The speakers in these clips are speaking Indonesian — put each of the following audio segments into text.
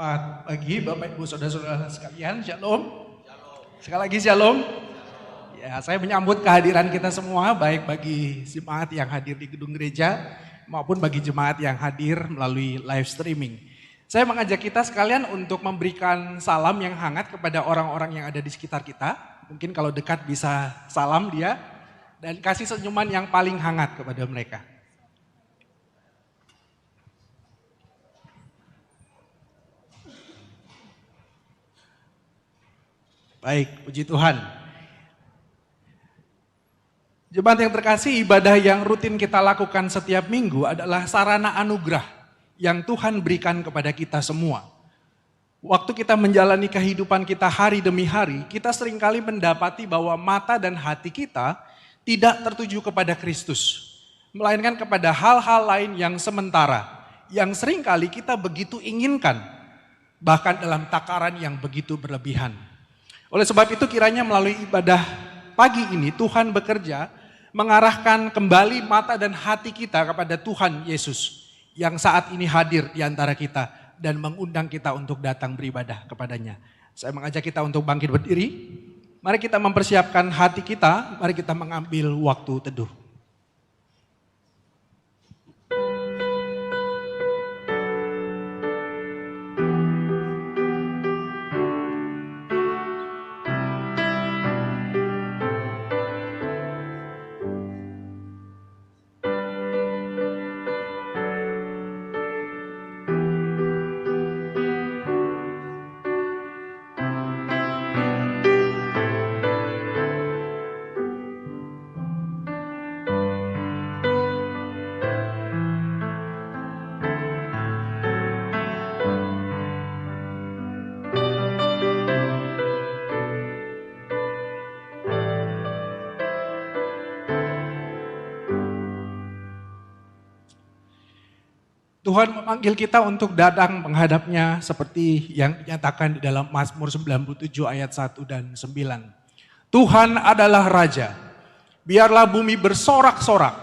Selamat pagi Bapak Ibu Saudara-saudara sekalian, Shalom. Sekali lagi Shalom. Ya, saya menyambut kehadiran kita semua, baik bagi jemaat yang hadir di gedung gereja maupun bagi jemaat yang hadir melalui live streaming. Saya mengajak kita sekalian untuk memberikan salam yang hangat kepada orang-orang yang ada di sekitar kita. Mungkin kalau dekat bisa salam dia dan kasih senyuman yang paling hangat kepada mereka. Baik, puji Tuhan. Jemaat yang terkasih, ibadah yang rutin kita lakukan setiap minggu adalah sarana anugerah yang Tuhan berikan kepada kita semua. Waktu kita menjalani kehidupan kita hari demi hari, kita seringkali mendapati bahwa mata dan hati kita tidak tertuju kepada Kristus, melainkan kepada hal-hal lain yang sementara, yang seringkali kita begitu inginkan, bahkan dalam takaran yang begitu berlebihan. Oleh sebab itu kiranya melalui ibadah pagi ini Tuhan bekerja mengarahkan kembali mata dan hati kita kepada Tuhan Yesus yang saat ini hadir di antara kita dan mengundang kita untuk datang beribadah kepadanya. Saya mengajak kita untuk bangkit berdiri. Mari kita mempersiapkan hati kita, mari kita mengambil waktu teduh. Tuhan memanggil kita untuk datang menghadapnya seperti yang dinyatakan di dalam Mazmur 97 ayat 1 dan 9. Tuhan adalah Raja, biarlah bumi bersorak-sorak,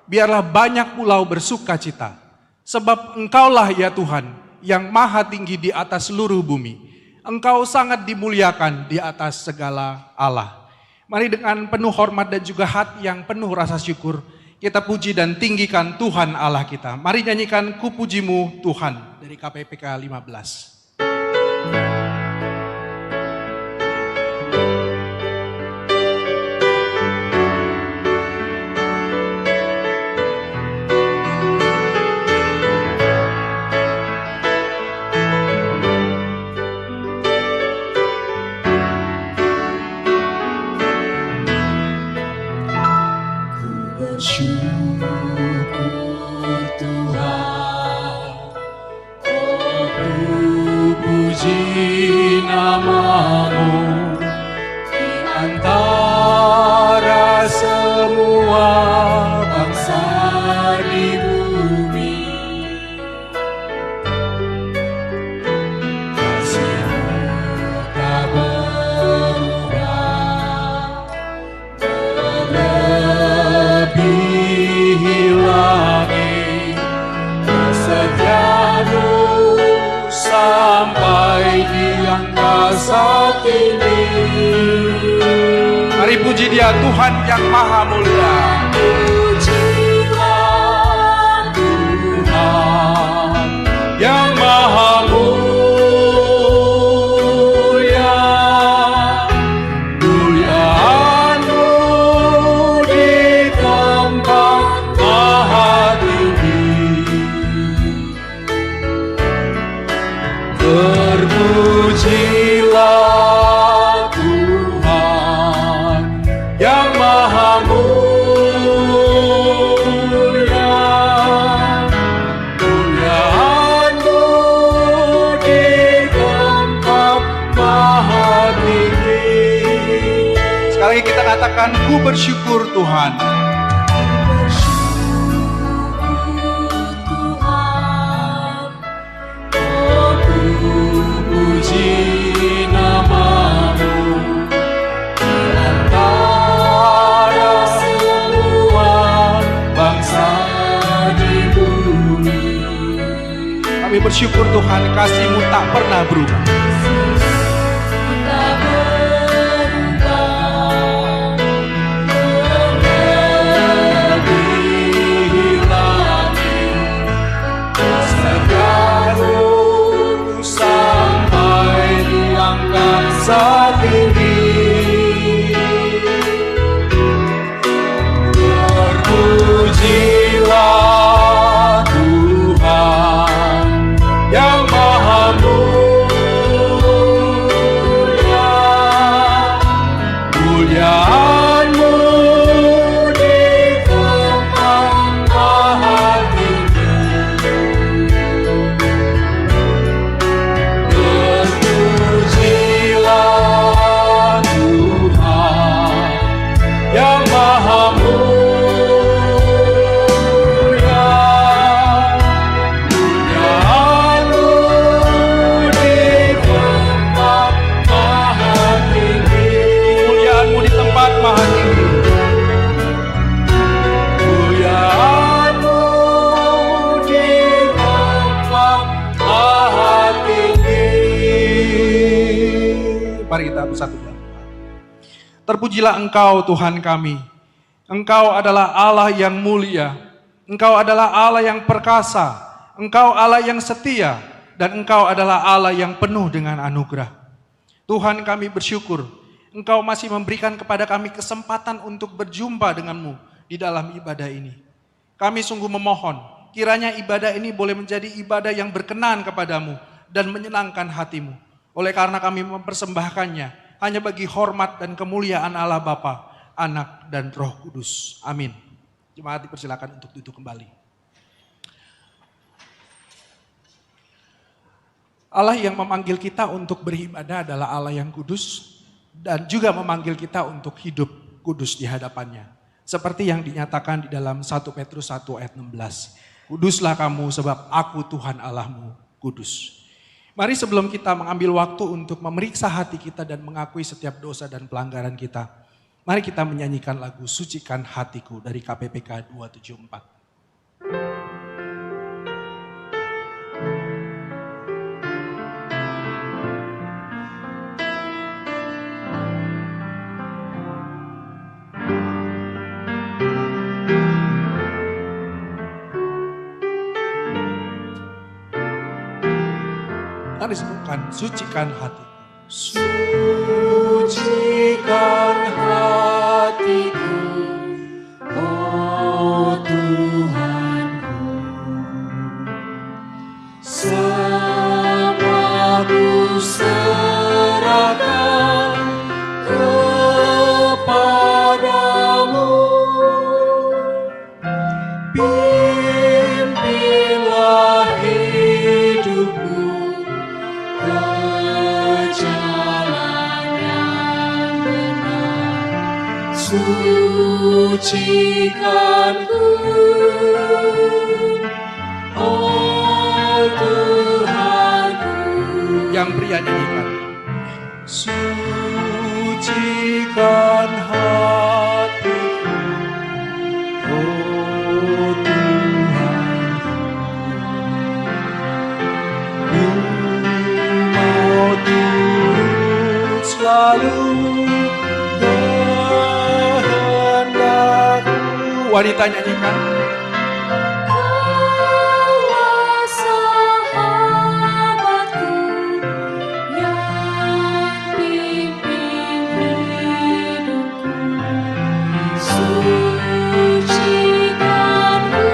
biarlah banyak pulau bersuka cita. Sebab Engkaulah ya Tuhan yang maha tinggi di atas seluruh bumi. Engkau sangat dimuliakan di atas segala Allah. Mari dengan penuh hormat dan juga hati yang penuh rasa syukur, kita puji dan tinggikan Tuhan Allah kita. Mari nyanyikan Ku Pujimu Tuhan dari KPPK 15. Mari puji Dia, Tuhan yang maha mulia. Pujilah Tuhan yang maha mulia. Muliaan-Mu di tempat maha tinggi. Terpujilah kita katakan ku bersyukur Tuhan. Bersyukur Tuhan, oh ku puji nama-Mu di antara semua bangsa di bumi. Kami Kami bersyukur Tuhan, kasih-Mu tak pernah berubah. Tak berubah, melebihi langit, segala sampai di angkasa tinggi. Terpujilah Tuhan yang Maha Mulia, muliaan-Mu di tempat Maha Tinggi. Terpujilah Tuhan yang Maha Mulia, mari kita bersatu dalam doa. Terpujilah Engkau Tuhan kami. Engkau adalah Allah yang mulia. Engkau adalah Allah yang perkasa. Engkau Allah yang setia. Dan Engkau adalah Allah yang penuh dengan anugerah. Tuhan, kami bersyukur Engkau masih memberikan kepada kami kesempatan untuk berjumpa denganmu di dalam ibadah ini. Kami sungguh memohon kiranya ibadah ini boleh menjadi ibadah yang berkenan kepadamu dan menyenangkan hatimu. Oleh karena kami mempersembahkannya hanya bagi hormat dan kemuliaan Allah Bapa, Anak, dan Roh Kudus. Amin. Jemaat dipersilakan untuk duduk kembali. Allah yang memanggil kita untuk beribadah adalah Allah yang kudus dan juga memanggil kita untuk hidup kudus di hadapannya. Seperti yang dinyatakan di dalam 1 Petrus 1 ayat 16. Kuduslah kamu sebab aku Tuhan Allahmu kudus. Mari sebelum kita mengambil waktu untuk memeriksa hati kita dan mengakui setiap dosa dan pelanggaran kita, mari kita menyanyikan lagu Sucikan Hatiku dari KPPK 274. Mari sebutkan, sucikan hatiku. Sucikan hatiku, oh Tuhanku. Semua ku serahkan kepadamu. Pimpinlah hidupku ke jalan yang benar. Sucikanku, oh Tuhanku. Yang pria nyanyikan. Sucikan hatiku, oh Tuhanku. Mau turut selalu kehendakmu. Wanita nyanyikan. Kaulah sahabatku yang pimpin hidupku. Sucikanku,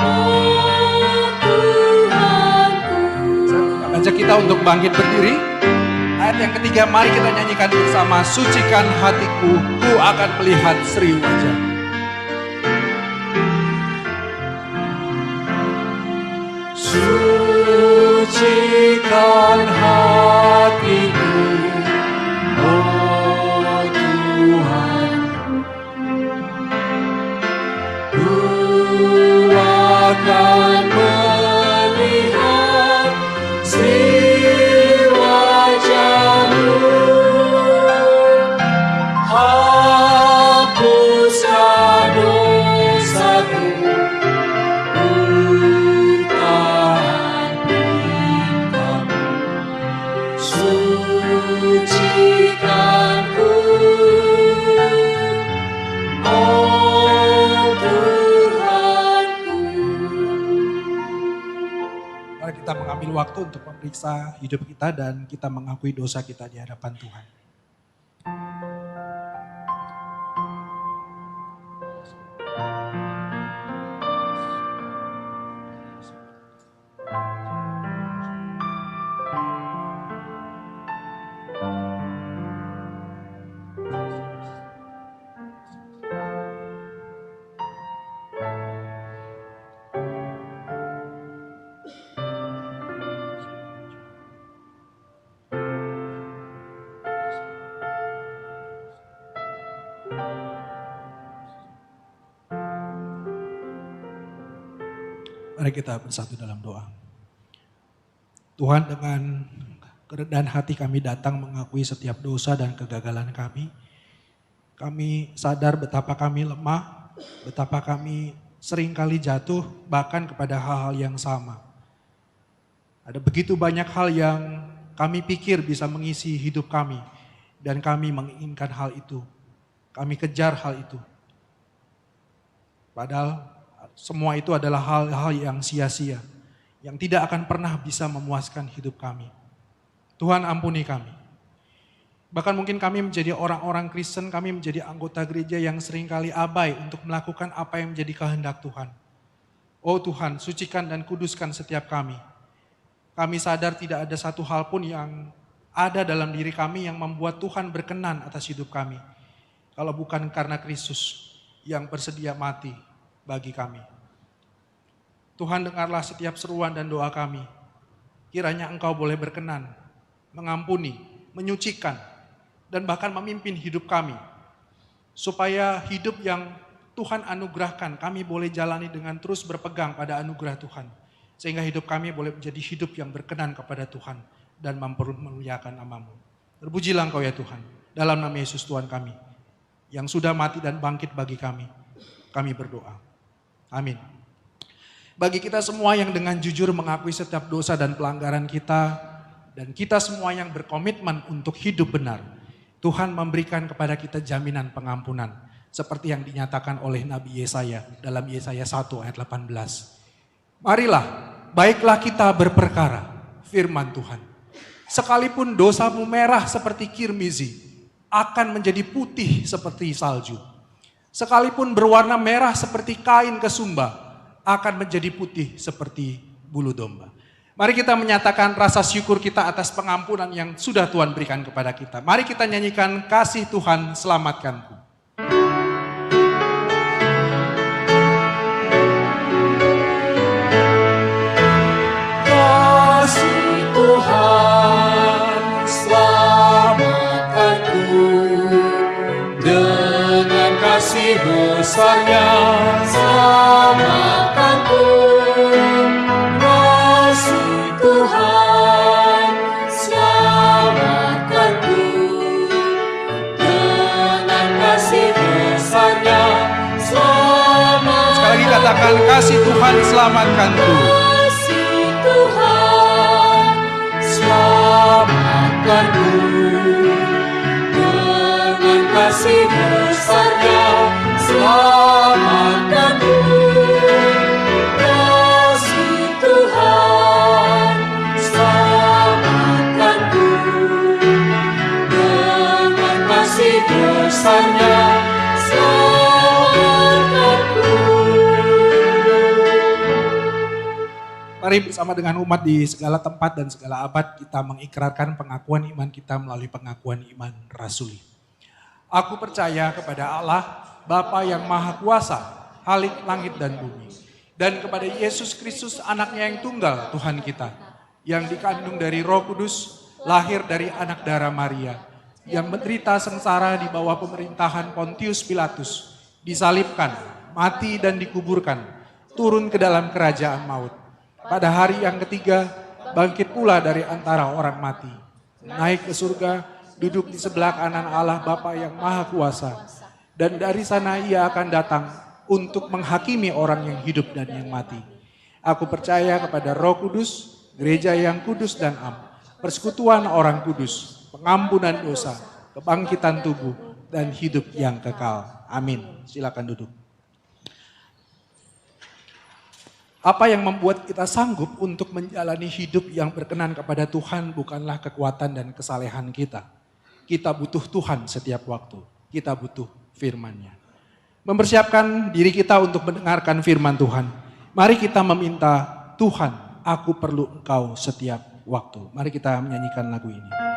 oh Tuhanku. Saya ajak kita untuk bangkit berdiri. Ayat yang ketiga, mari kita nyanyikan bersama. Sucikan hatiku, ku akan melihat seri wajah. Sucikan hatiku, oh Tuhan. Ku akan melihat seri wajah-Mu. Hapuskan dosaku, kita mengambil waktu untuk memeriksa hidup kita dan kita mengakui dosa kita di hadapan Tuhan. Mari kita bersatu dalam doa. Tuhan, dengan kerendahan hati kami datang mengakui setiap dosa dan kegagalan kami. Kami sadar betapa kami lemah, betapa kami seringkali jatuh bahkan kepada hal-hal yang sama. Ada begitu banyak hal yang kami pikir bisa mengisi hidup kami dan kami menginginkan hal itu. Kami kejar hal itu. Padahal semua itu adalah hal-hal yang sia-sia, yang tidak akan pernah bisa memuaskan hidup kami. Tuhan, ampuni kami. Bahkan mungkin kami menjadi orang-orang Kristen, kami menjadi anggota gereja yang seringkali abai untuk melakukan apa yang menjadi kehendak Tuhan. Oh Tuhan, sucikan dan kuduskan setiap kami. Kami sadar tidak ada satu hal pun yang ada dalam diri kami yang membuat Tuhan berkenan atas hidup kami. Kalau bukan karena Kristus yang bersedia mati bagi kami. Tuhan, dengarlah setiap seruan dan doa kami. Kiranya Engkau boleh berkenan, mengampuni, menyucikan, dan bahkan memimpin hidup kami. Supaya hidup yang Tuhan anugerahkan, kami boleh jalani dengan terus berpegang pada anugerah Tuhan. Sehingga hidup kami boleh menjadi hidup yang berkenan kepada Tuhan dan memuliakan nama-Mu. Terpujilah Engkau ya Tuhan, dalam nama Yesus Tuhan kami, yang sudah mati dan bangkit bagi kami berdoa. Amin. Bagi kita semua yang dengan jujur mengakui setiap dosa dan pelanggaran kita, dan kita semua yang berkomitmen untuk hidup benar, Tuhan memberikan kepada kita jaminan pengampunan, seperti yang dinyatakan oleh Nabi Yesaya dalam Yesaya 1 ayat 18. Marilah, baiklah kita berperkara, firman Tuhan. Sekalipun dosamu merah seperti kirmizi, akan menjadi putih seperti salju. Sekalipun berwarna merah seperti kain kesumba, akan menjadi putih seperti bulu domba. Mari kita menyatakan rasa syukur kita atas pengampunan yang sudah Tuhan berikan kepada kita. Mari kita nyanyikan Kasih Tuhan Selamatkanku. Kasih Tuhan selamatkanku, dengan kasih besarnya selamatkanku. Kasih Tuhan selamatkanku, dengan kasih besarnya selamatkanku. Sekali lagi katakan, kasih Tuhan selamatkanku. Kasih Tuhan selamatkanku, dengan kasih besarnya selamatkanku. Kasih Tuhan selamatkanku, dengan kasih besarnya selamatkanku. Mari bersama dengan umat di segala tempat dan segala abad kita mengikrarkan pengakuan iman kita melalui pengakuan iman rasuli. Aku percaya kepada Allah, Bapa yang Maha Kuasa, Khalik langit dan bumi. Dan kepada Yesus Kristus anaknya yang tunggal Tuhan kita. Yang dikandung dari Roh Kudus, lahir dari anak darah Maria. Yang menderita sengsara di bawah pemerintahan Pontius Pilatus. Disalibkan, mati dan dikuburkan. Turun ke dalam kerajaan maut. Pada hari yang ketiga, bangkit pula dari antara orang mati. Naik ke surga, duduk di sebelah kanan Allah Bapa yang Maha Kuasa. Dan dari sana ia akan datang untuk menghakimi orang yang hidup dan yang mati. Aku percaya kepada Roh Kudus, gereja yang kudus dan am, persekutuan orang kudus, pengampunan dosa, kebangkitan tubuh, dan hidup yang kekal. Amin. Silakan duduk. Apa yang membuat kita sanggup untuk menjalani hidup yang berkenan kepada Tuhan bukanlah kekuatan dan kesalehan kita. Kita butuh Tuhan setiap waktu. Kita butuh firman-Nya. Mempersiapkan diri kita untuk mendengarkan firman Tuhan. Mari kita meminta, Tuhan, aku perlu Engkau setiap waktu. Mari kita menyanyikan lagu ini.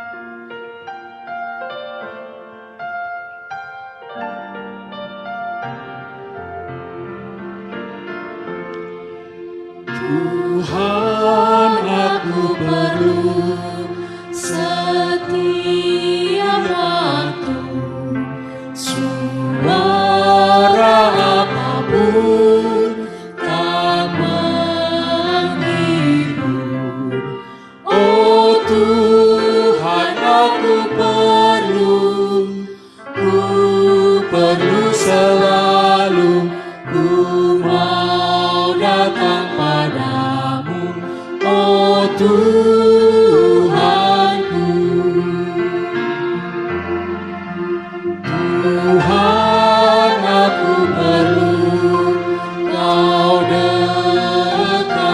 Tuhan, aku perlu setiap waktu, suara apapun tak menghibur. Oh Tuhan, aku perlu selalu, ku mau datang padamu, oh Tuhanku. Tuhan, aku perlu Kau dekatku.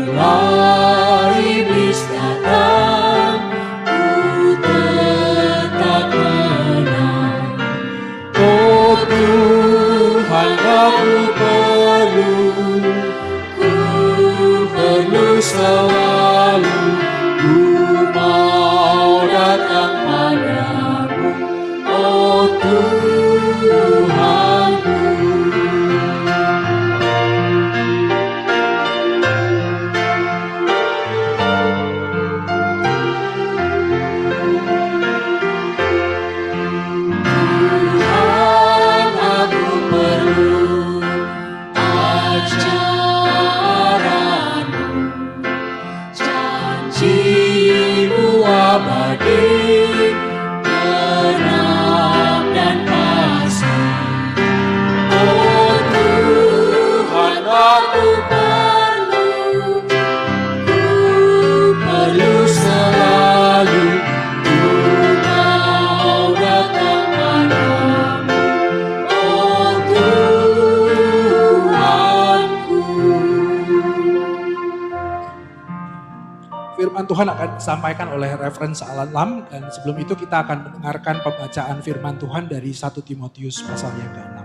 Bila iblis datang, ku tetap menang. Oh Tuhan, aku perlu selalu, ku mau datang padamu, oh Tuhanku. Tuhan, aku perlu ajaran-Mu, janji-Mu abadi, genap dan pasti. Oh Tuhan, aku perlu selalu, ku mau datang padamu, oh Tuhanku. Firman Tuhan akan disampaikan oleh Reverend Alan Lam, dan sebelum itu kita akan mendengarkan pembacaan firman Tuhan dari 1 Timotius pasal yang ke-6.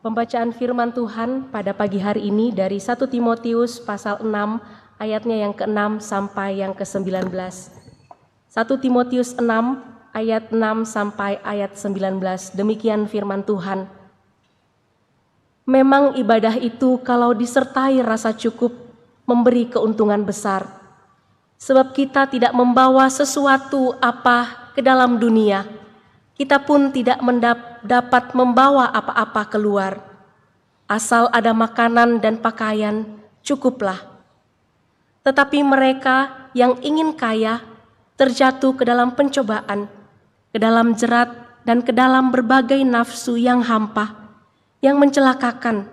Pembacaan firman Tuhan pada pagi hari ini dari 1 Timotius pasal 6 ayatnya yang ke-6 sampai yang ke-19. 1 Timotius 6 ayat 6 sampai ayat 19, demikian firman Tuhan. Memang ibadah itu kalau disertai rasa cukup memberi keuntungan besar. Sebab kita tidak membawa sesuatu apa ke dalam dunia. Kita pun tidak dapat membawa apa-apa keluar. Asal ada makanan dan pakaian, cukuplah. Tetapi mereka yang ingin kaya terjatuh ke dalam pencobaan, ke dalam jerat dan ke dalam berbagai nafsu yang hampa, yang mencelakakan,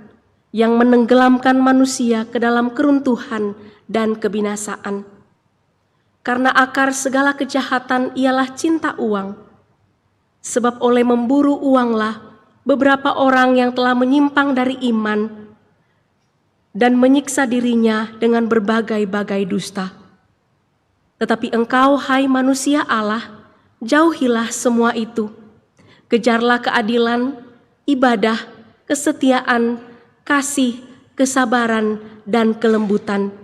yang menenggelamkan manusia ke dalam keruntuhan dan kebinasaan. Karena akar segala kejahatan ialah cinta uang. Sebab oleh memburu uanglah beberapa orang yang telah menyimpang dari iman dan menyiksa dirinya dengan berbagai-bagai dusta. Tetapi engkau, hai manusia Allah, jauhilah semua itu. Kejarlah keadilan, ibadah, kesetiaan, kasih, kesabaran, dan kelembutan.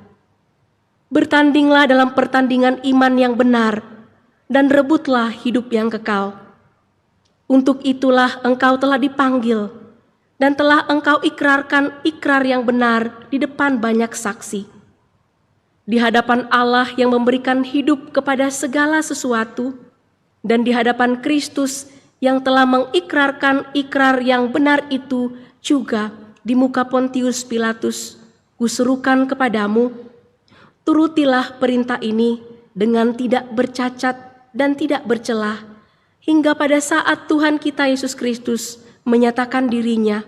Bertandinglah dalam pertandingan iman yang benar, dan rebutlah hidup yang kekal. Untuk itulah engkau telah dipanggil, dan telah engkau ikrarkan ikrar yang benar di depan banyak saksi. Di hadapan Allah yang memberikan hidup kepada segala sesuatu, dan di hadapan Kristus yang telah mengikrarkan ikrar yang benar itu juga di muka Pontius Pilatus, kuserukan kepadamu, turutilah perintah ini dengan tidak bercacat dan tidak bercelah, hingga pada saat Tuhan kita Yesus Kristus menyatakan dirinya,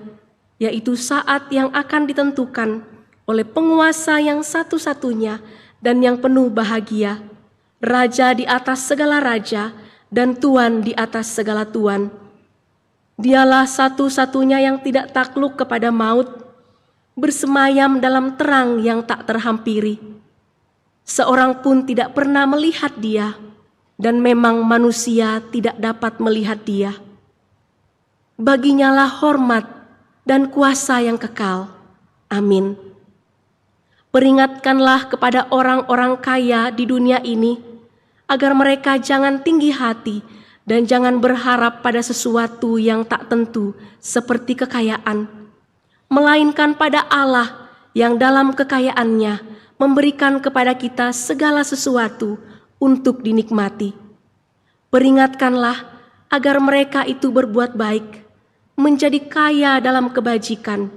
yaitu saat yang akan ditentukan oleh penguasa yang satu-satunya dan yang penuh bahagia, Raja di atas segala raja dan Tuan di atas segala tuan. Dialah satu-satunya yang tidak takluk kepada maut, bersemayam dalam terang yang tak terhampiri. Seorang pun tidak pernah melihat Dia, dan memang manusia tidak dapat melihat Dia. Baginyalah hormat dan kuasa yang kekal. Amin. Peringatkanlah kepada orang-orang kaya di dunia ini, agar mereka jangan tinggi hati dan jangan berharap pada sesuatu yang tak tentu seperti kekayaan, melainkan pada Allah yang dalam kekayaannya memberikan kepada kita segala sesuatu untuk dinikmati. Peringatkanlah agar mereka itu berbuat baik, menjadi kaya dalam kebajikan,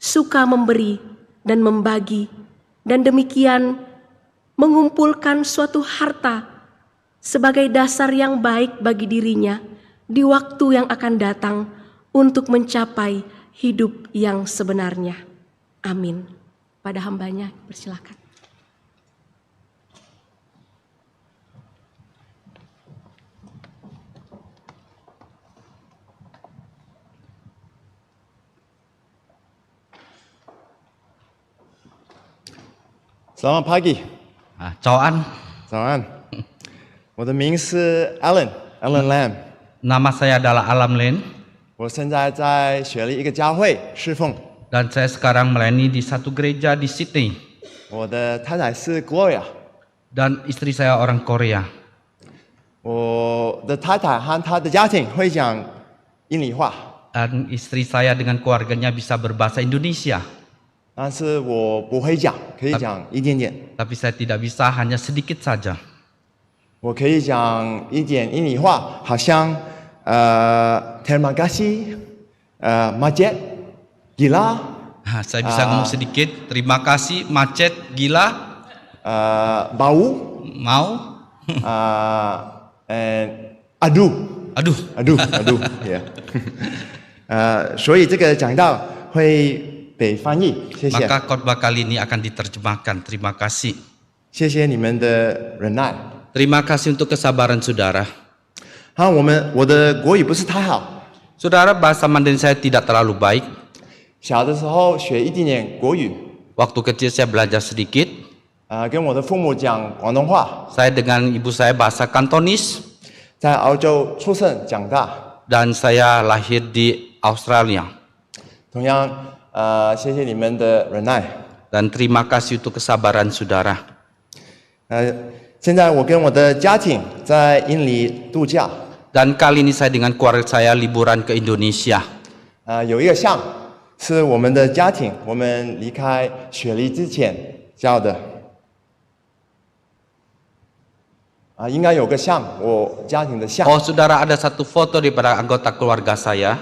suka memberi dan membagi, dan demikian mengumpulkan suatu harta sebagai dasar yang baik bagi dirinya di waktu yang akan datang untuk mencapai hidup yang sebenarnya. Amin. Pada hambanya persilakan. Selamat pagi， 早安，早安。我的名是 Alan Lam， nama saya adalah Alam Len 我现在在雪梨一个教会侍奉。 dan saya sekarang melayani di satu gereja di Sydney 我的太太是 Gloria， dan istri saya orang Korea. 我的太太和她的家庭会讲印尼话， Dan istri saya dengan keluarganya bisa berbahasa Indonesia, 但是我不会讲，可以讲一点点。 tapi saya tidak bisa, hanya sedikit saja. 我可以讲一点印尼话，好像terima kasih，macet gila， Saya bisa ngomong sedikit, terima kasih, macet, gila, bau， mau, aduh。 aduh. yeah 所以这个讲道会被翻译，谢谢， Maka khotbah kali ini akan diterjemahkan. Terima kasih. 谢谢你们的忍耐。 Terima kasih untuk kesabaran saudara. 我的国语不是太好， Saudara, bahasa Mandarin saya tidak terlalu baik. 小的时候学一点点国语， Waktu kecil saya belajar sedikit. 跟我的父母讲广东话， Saya dengan ibu saya bahasa Kantonis 在澳洲出生长大。 dan saya lahir di Australia. 同样，谢谢你们的忍耐。 Dan terima kasih untuk kesabaran saudara. 现在我跟我的家庭在印尼度假。 Dan kali ini saya dengan keluarga saya liburan ke Indonesia. 有一个像是我们的家庭，我们离开雪梨之前叫的。应该有个像我家庭的像。 Oh, saudara, ada satu foto daripada anggota keluarga saya.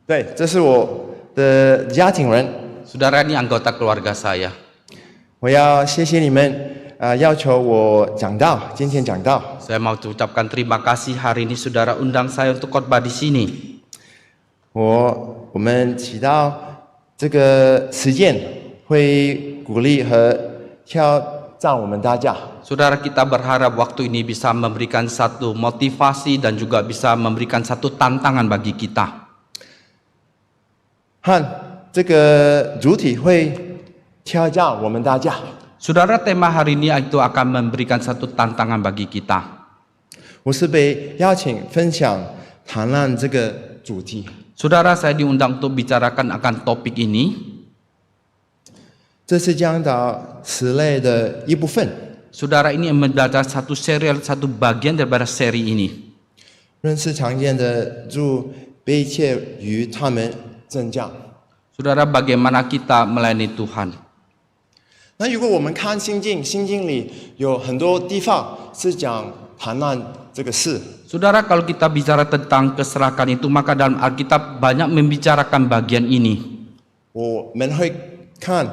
对，这是我的家庭人。 Saudara, ini anggota keluarga saya. 我要谢谢你们，要求我讲道，今天讲道。 Saya mau ucapkan terima kasih hari ini saudara undang saya untuk khotbah di sini. 我们祈祷这个实践会鼓励和挑战我们大家。 Saudara, kita berharap waktu ini bisa memberikan satu motivasi dan juga bisa memberikan satu tantangan bagi kita. 和这个主体会挑战我们大家。 Saudara, tema hari ini itu akan memberikan satu tantangan bagi kita. 我是被邀请分享谈论这个主题。 Saudara, saya diundang untuk bicarakan akan topik ini. 这是讲到此类的一部分。 Saudara, ini mendapat satu serial, satu bagian daripada seri ini. 认识常见的主悲切与他们增长。 Saudara, bagaimana kita melayani Tuhan? 那如果我们看心经，心经里有很多地方是讲谈论这个事。 Saudara, kalau kita bicara tentang keserakahan itu, maka dalam Alkitab banyak membicarakan bagian ini. 我们会看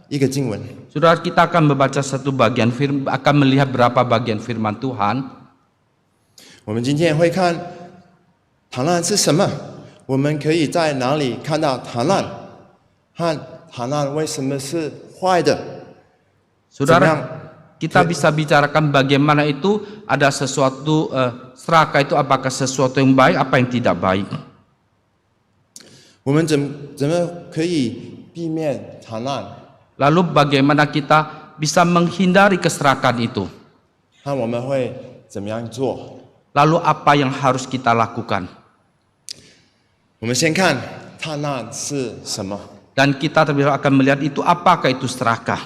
一个经文， Saudara, kita akan membaca satu bagian firman, akan melihat berapa bagian firman Tuhan. 我们今天会看谈论是什么，我们可以在哪里看到谈论，和谈论为什么是坏的， Saudara, kita bisa bicarakan bagaimana itu ada sesuatu serakah itu apakah sesuatu yang baik, apa yang tidak baik. 我们怎么可以避免惨难？ Lalu bagaimana kita bisa menghindari keserakahan itu? 看我们会怎么样做？ Lalu apa yang harus kita lakukan? 我们先看灿烂是什么。 Dan kita terlebih dahulu akan melihat itu apakah itu serakah.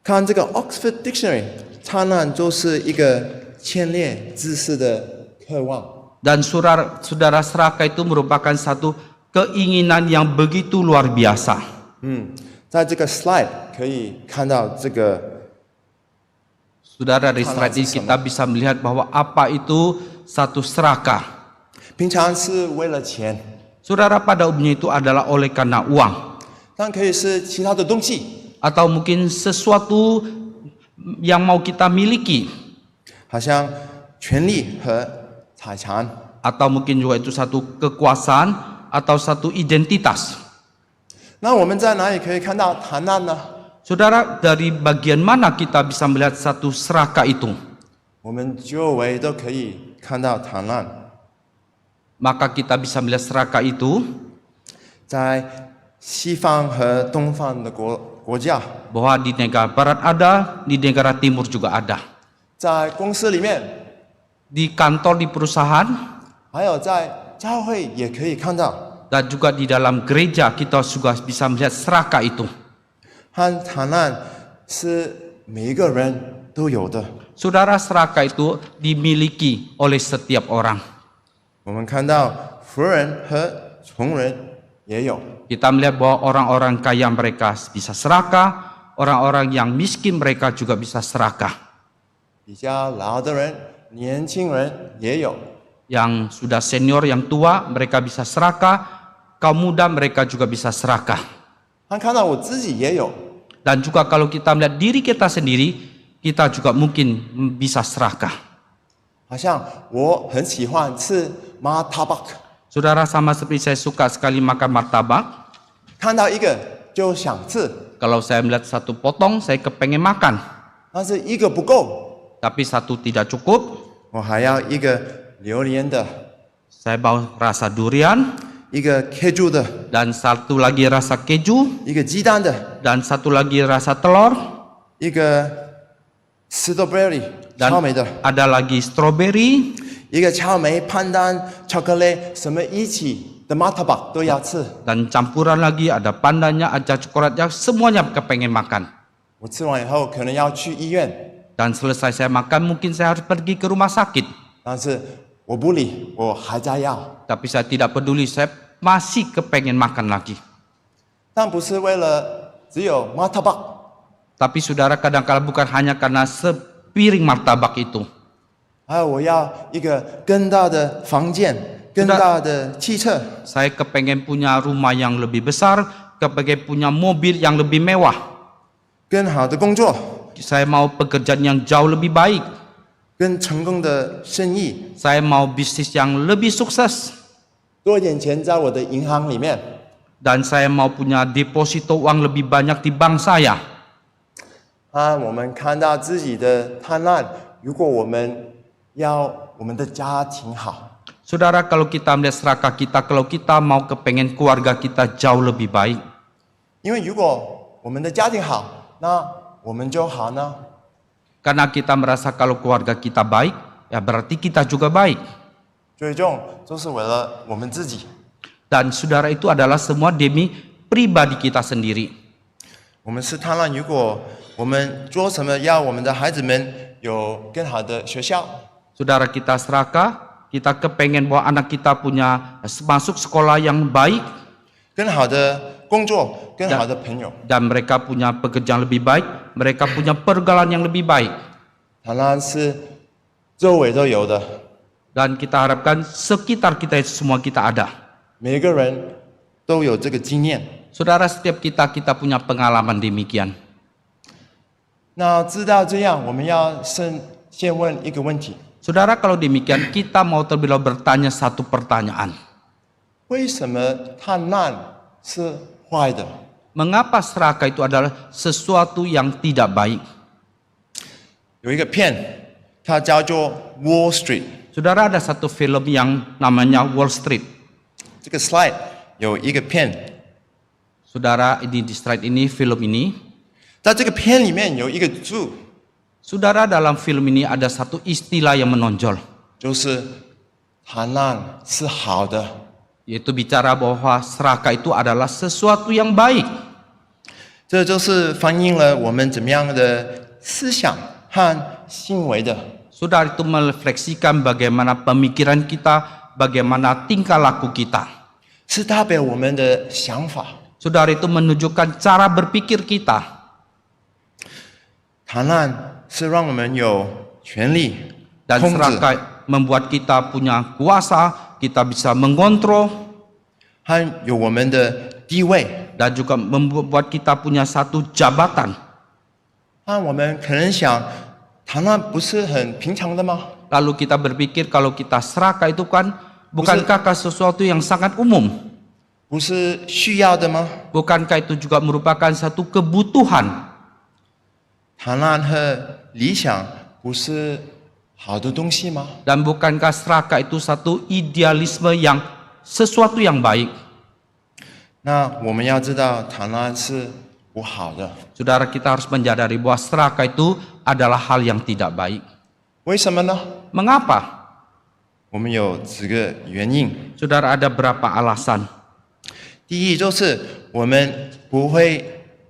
看这个 Oxford Dictionary， 灿烂就是一个强烈知识的渴望。 Dan saudara serakah itu merupakan satu keinginan yang begitu luar biasa. 在这个 slide 可以看到这个 Saudara, dari slide ini kita bisa melihat bahwa apa itu satu serakah. 平常是为了钱， Saudara, pada umumnya itu adalah oleh karena uang. 但可以是其他的东西， Atau mungkin sesuatu yang mau kita miliki. 好像权力和财产。 Atau mungkin juga itu satu kekuasaan atau satu identitas. 那我们在哪里可以看到惨难呢？ Saudara, dari bagian mana kita bisa melihat satu serakah itu? 我们周围都可以看到惨难， Maka kita bisa melihat serakah itu 在西方和东方的国家， bahwa di negara barat ada, di negara timur juga ada. 在公司里面， Di kantor, di perusahaan, 还有在教会也可以看到。 dan juga di dalam gereja kita juga bisa melihat serakah itu. 和惨难是每一个人都有的。 Saudara, serakah itu dimiliki oleh setiap orang. 我们看到富人和穷人也有。 Kita melihat bahwa orang-orang kaya mereka bisa serakah, orang-orang yang miskin mereka juga bisa serakah. 比较老的人、年轻人也有。 Yang sudah senior, yang tua, mereka bisa serakah. Kaum muda, mereka juga bisa serakah. 他看到我自己也有。 Dan juga kalau kita melihat diri kita sendiri, kita juga mungkin bisa serakah. 好像我很喜欢吃马塔巴， Saudara, sama seperti saya suka sekali makan martabak. 看到一个就想吃， Kalau saya melihat satu potong, saya kepengen makan. 但是一个不够， Tapi satu tidak cukup. 我还要一个榴莲的， Saya mau rasa durian. 一个 keju 的， Dan satu lagi rasa keju. 一个鸡蛋的， Dan satu lagi rasa telur. 一个 strawberry Dan 草莓的， ada lagi strawberry. 一个草莓、pandan 巧克力什么一起的马塔巴都要吃。 Dan campuran lagi, ada pandannya, ada coklatnya, semuanya kepengen makan. 我吃完以后可能要去医院， Dan selesai saya makan, mungkin saya harus pergi ke rumah sakit. 但是我不理，我还在要。 Tapi saya tidak peduli, saya masih kepengen makan lagi. 但不是为了只有马塔巴， Tapi saudara, kadang-kala bukan hanya karena sepiring martabak itu. 还有我要一个更大的房间、更大的汽车。 Saya kepengen punya rumah yang lebih besar, kepengen punya mobil yang lebih mewah. 更好的工作， Saya mau pekerjaan yang jauh lebih baik. 更成功的生意， Saya mau bisnis yang lebih sukses. 多一点钱在我的银行里面。 Dan saya mau punya deposito uang lebih banyak di bank saya. 我们看到自己的贪婪，如果我们要我们的家庭好， Saudara, kalau kita melihat serakah kita, kalau kita mau kepengen keluarga kita jauh lebih baik. 因为如果我们的家庭好，那我们就好呢。 Karena kita merasa kalau keluarga kita baik, ya berarti kita juga baik. 最终都是为了我们自己。 Dan saudara, itu adalah semua demi pribadi kita sendiri. 我们是贪婪，如果我们做什么要我们的孩子们有更好的学校， Saudara, kita serakah, kita kepengen bahwa anak kita punya masuk sekolah yang baik, 更好的工作，更好的朋友。 dan mereka punya pekerjaan lebih baik, mereka punya pergaulan yang lebih baik. 贪婪是周围都有的， Dan kita harapkan sekitar kita itu semua kita ada. 每个人都有这个经验。 Saudara, setiap kita punya pengalaman demikian. 那知道这样，我们要先问一个问题： Saudara, kalau demikian kita mau terlebih dahulu bertanya satu pertanyaan. 为什么贪婪是坏的？ Mengapa serakah itu adalah sesuatu yang tidak baik? 有一个片，它叫做《Wall Street》。 Saudara, ada satu film yang namanya Wall Street. 这个 slide 有一个片， Saudara, ini di slide ini, film ini. 在这个片里面有一个字， Saudara, dalam film ini ada satu istilah yang menonjol, 就是贪婪是好的。 yaitu bicara bahwa serakah itu adalah sesuatu yang baik. 这就是反映了我们怎么样的思想和行为的。 Saudara, itu merefleksikan bagaimana pemikiran kita, bagaimana tingkah laku kita. 是代表我们的想法。 Saudara, itu menunjukkan cara berpikir kita. 贪婪是让我们有权利 Dan 控制， serakah membuat kita punya kuasa, kita bisa mengontrol, 和有我们的地位。 dan juga membuat kita punya satu jabatan. 那我们可能想，贪婪不是很平常的吗？ Lalu kita berpikir kalau kita serakah itu kan bukankah sesuatu yang sangat umum? 不是需要的吗？ Bukankah itu juga merupakan satu kebutuhan? 贪婪和理想不是好的东西吗？ Dan bukankah serakah itu satu idealisme yang sesuatu yang baik? 那我们要知道，贪婪是不好的。 Saudara, kita harus menyadari bahwa serakah itu adalah hal yang tidak baik. 为什么呢？ Mengapa? 我们有几个原因。 Saudara, ada berapa alasan? 第一就是我们不会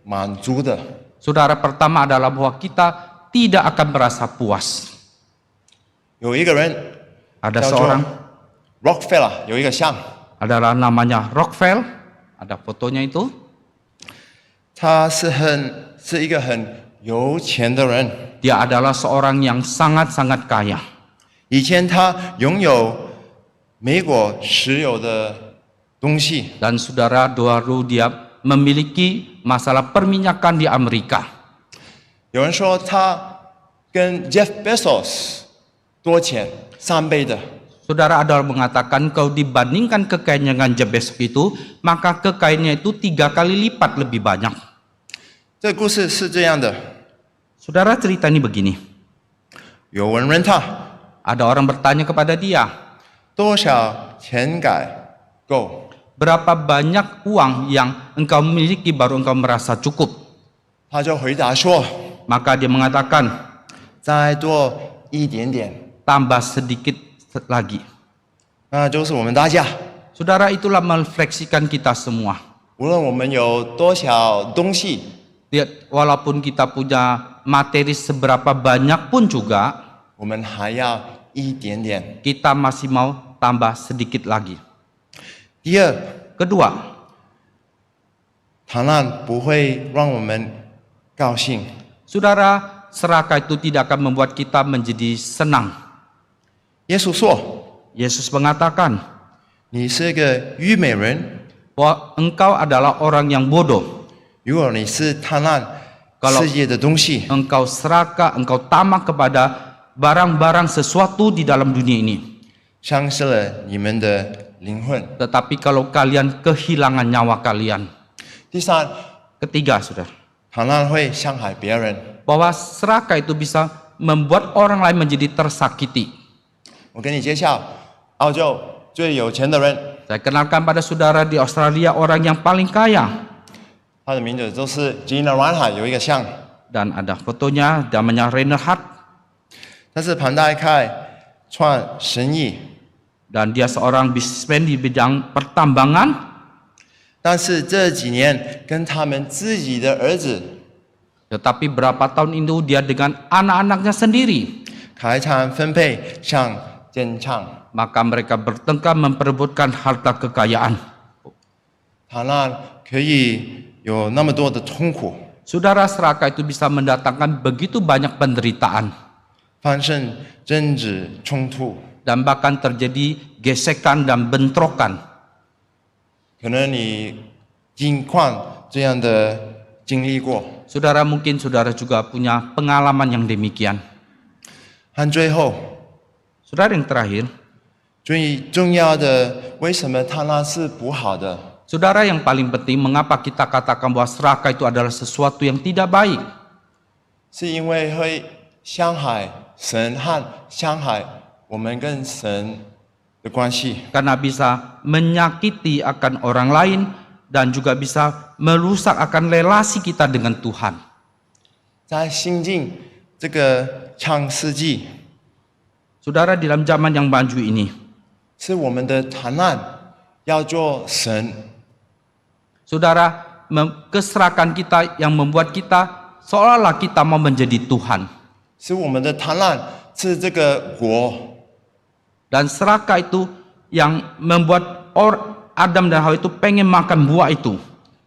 满足的。 Saudara, pertama adalah bahwa kita tidak akan merasa puas. 有一个人 Ada 叫做 seorang Rockefeller，有一个像， adalah namanya Rockefeller, ada fotonya itu. 他是一个很有钱的人。 Dia adalah seorang yang sangat-sangat kaya. 以前他拥有美国石油的东西， Dan saudara, baru dia memiliki masalah perminyakan di Amerika. 有人说他跟 Jeff Bezos 多钱3倍的。 Saudara, ada yang mengatakan kalau dibandingkan kekayaannya dengan Jeff Bezos itu, maka kekayaannya itu 3 kali lipat lebih banyak. 这个故事是这样的： Saudara, cerita ini begini. 有人问他 Ada orang bertanya kepada dia, 多少钱改够， berapa banyak uang yang engkau miliki baru engkau merasa cukup? 他就回答说 Maka dia mengatakan, 再多一点点， tambah sedikit lagi. 那就是我们大家。 Saudara, itulah merefleksikan kita semua. 无论我们有多少东西， Lihat, walaupun kita punya materi seberapa banyak pun juga, 我们还要一点点。 kita masih mau tambah sedikit lagi. 第二， Kedua, 贪婪不会让我们高兴。 saudara, serakah itu tidak akan membuat kita menjadi senang. 耶稣说 Yesus mengatakan 你是个愚美人， bahwa engkau adalah orang yang bodoh. 如果你是贪婪 Kalau- 世界的东西， Engkau serakah, engkau tamak kepada barang-barang sesuatu di dalam dunia ini. 伤失了你们的灵魂。 Tetapi kalau kalian kehilangan nyawa kalian. 第三， Ketiga, saudara, 贪婪会伤害别人。 bahwa serakah itu bisa membuat orang lain menjadi tersakiti. 我给你介绍澳洲最有钱的人， Saya kenalkan pada saudara di Australia orang yang paling kaya. 他的名字就是 Gina Rinehart，有一个像， Dan ada fotonya, namanya Reinhard. 他是庞大开创生意， Dan dia seorang bisnismen di bidang pertambangan. 但是这几年跟他们自己的儿子 Tetapi berapa tahun itu dia dengan anak-anaknya sendiri. 财产分配上争抢， Maka mereka bertengkar memperebutkan harta kekayaan. 贪婪可以有那么多的痛苦， Saudara, serakah itu bisa mendatangkan begitu banyak penderitaan. 发生争执冲突。 Dan bahkan terjadi gesekan dan bentrokan. 可能你经况这样的经历过， Saudara, mungkin saudara juga punya pengalaman yang demikian. 和最后 Saudara, yang terakhir, 最重要的，为什么贪婪是不好的？ Saudara, yang paling penting mengapa kita katakan bahwa serakah itu adalah sesuatu yang tidak baik? 是因为会伤害神和伤害我们跟神的关系。 Karena bisa menyakiti akan orang lain dan juga bisa merusak akan relasi kita dengan Tuhan. 在新晋这个创世纪， Saudara, di dalam zaman yang maju ini, 是我们的谈案要做神， saudara, keserakan kita yang membuat kita seolah-olah kita mau menjadi Tuhan. 是我们的谈案是这个国， Dan serakah itu yang membuat Adam dan Hawa itu pengen makan buah itu.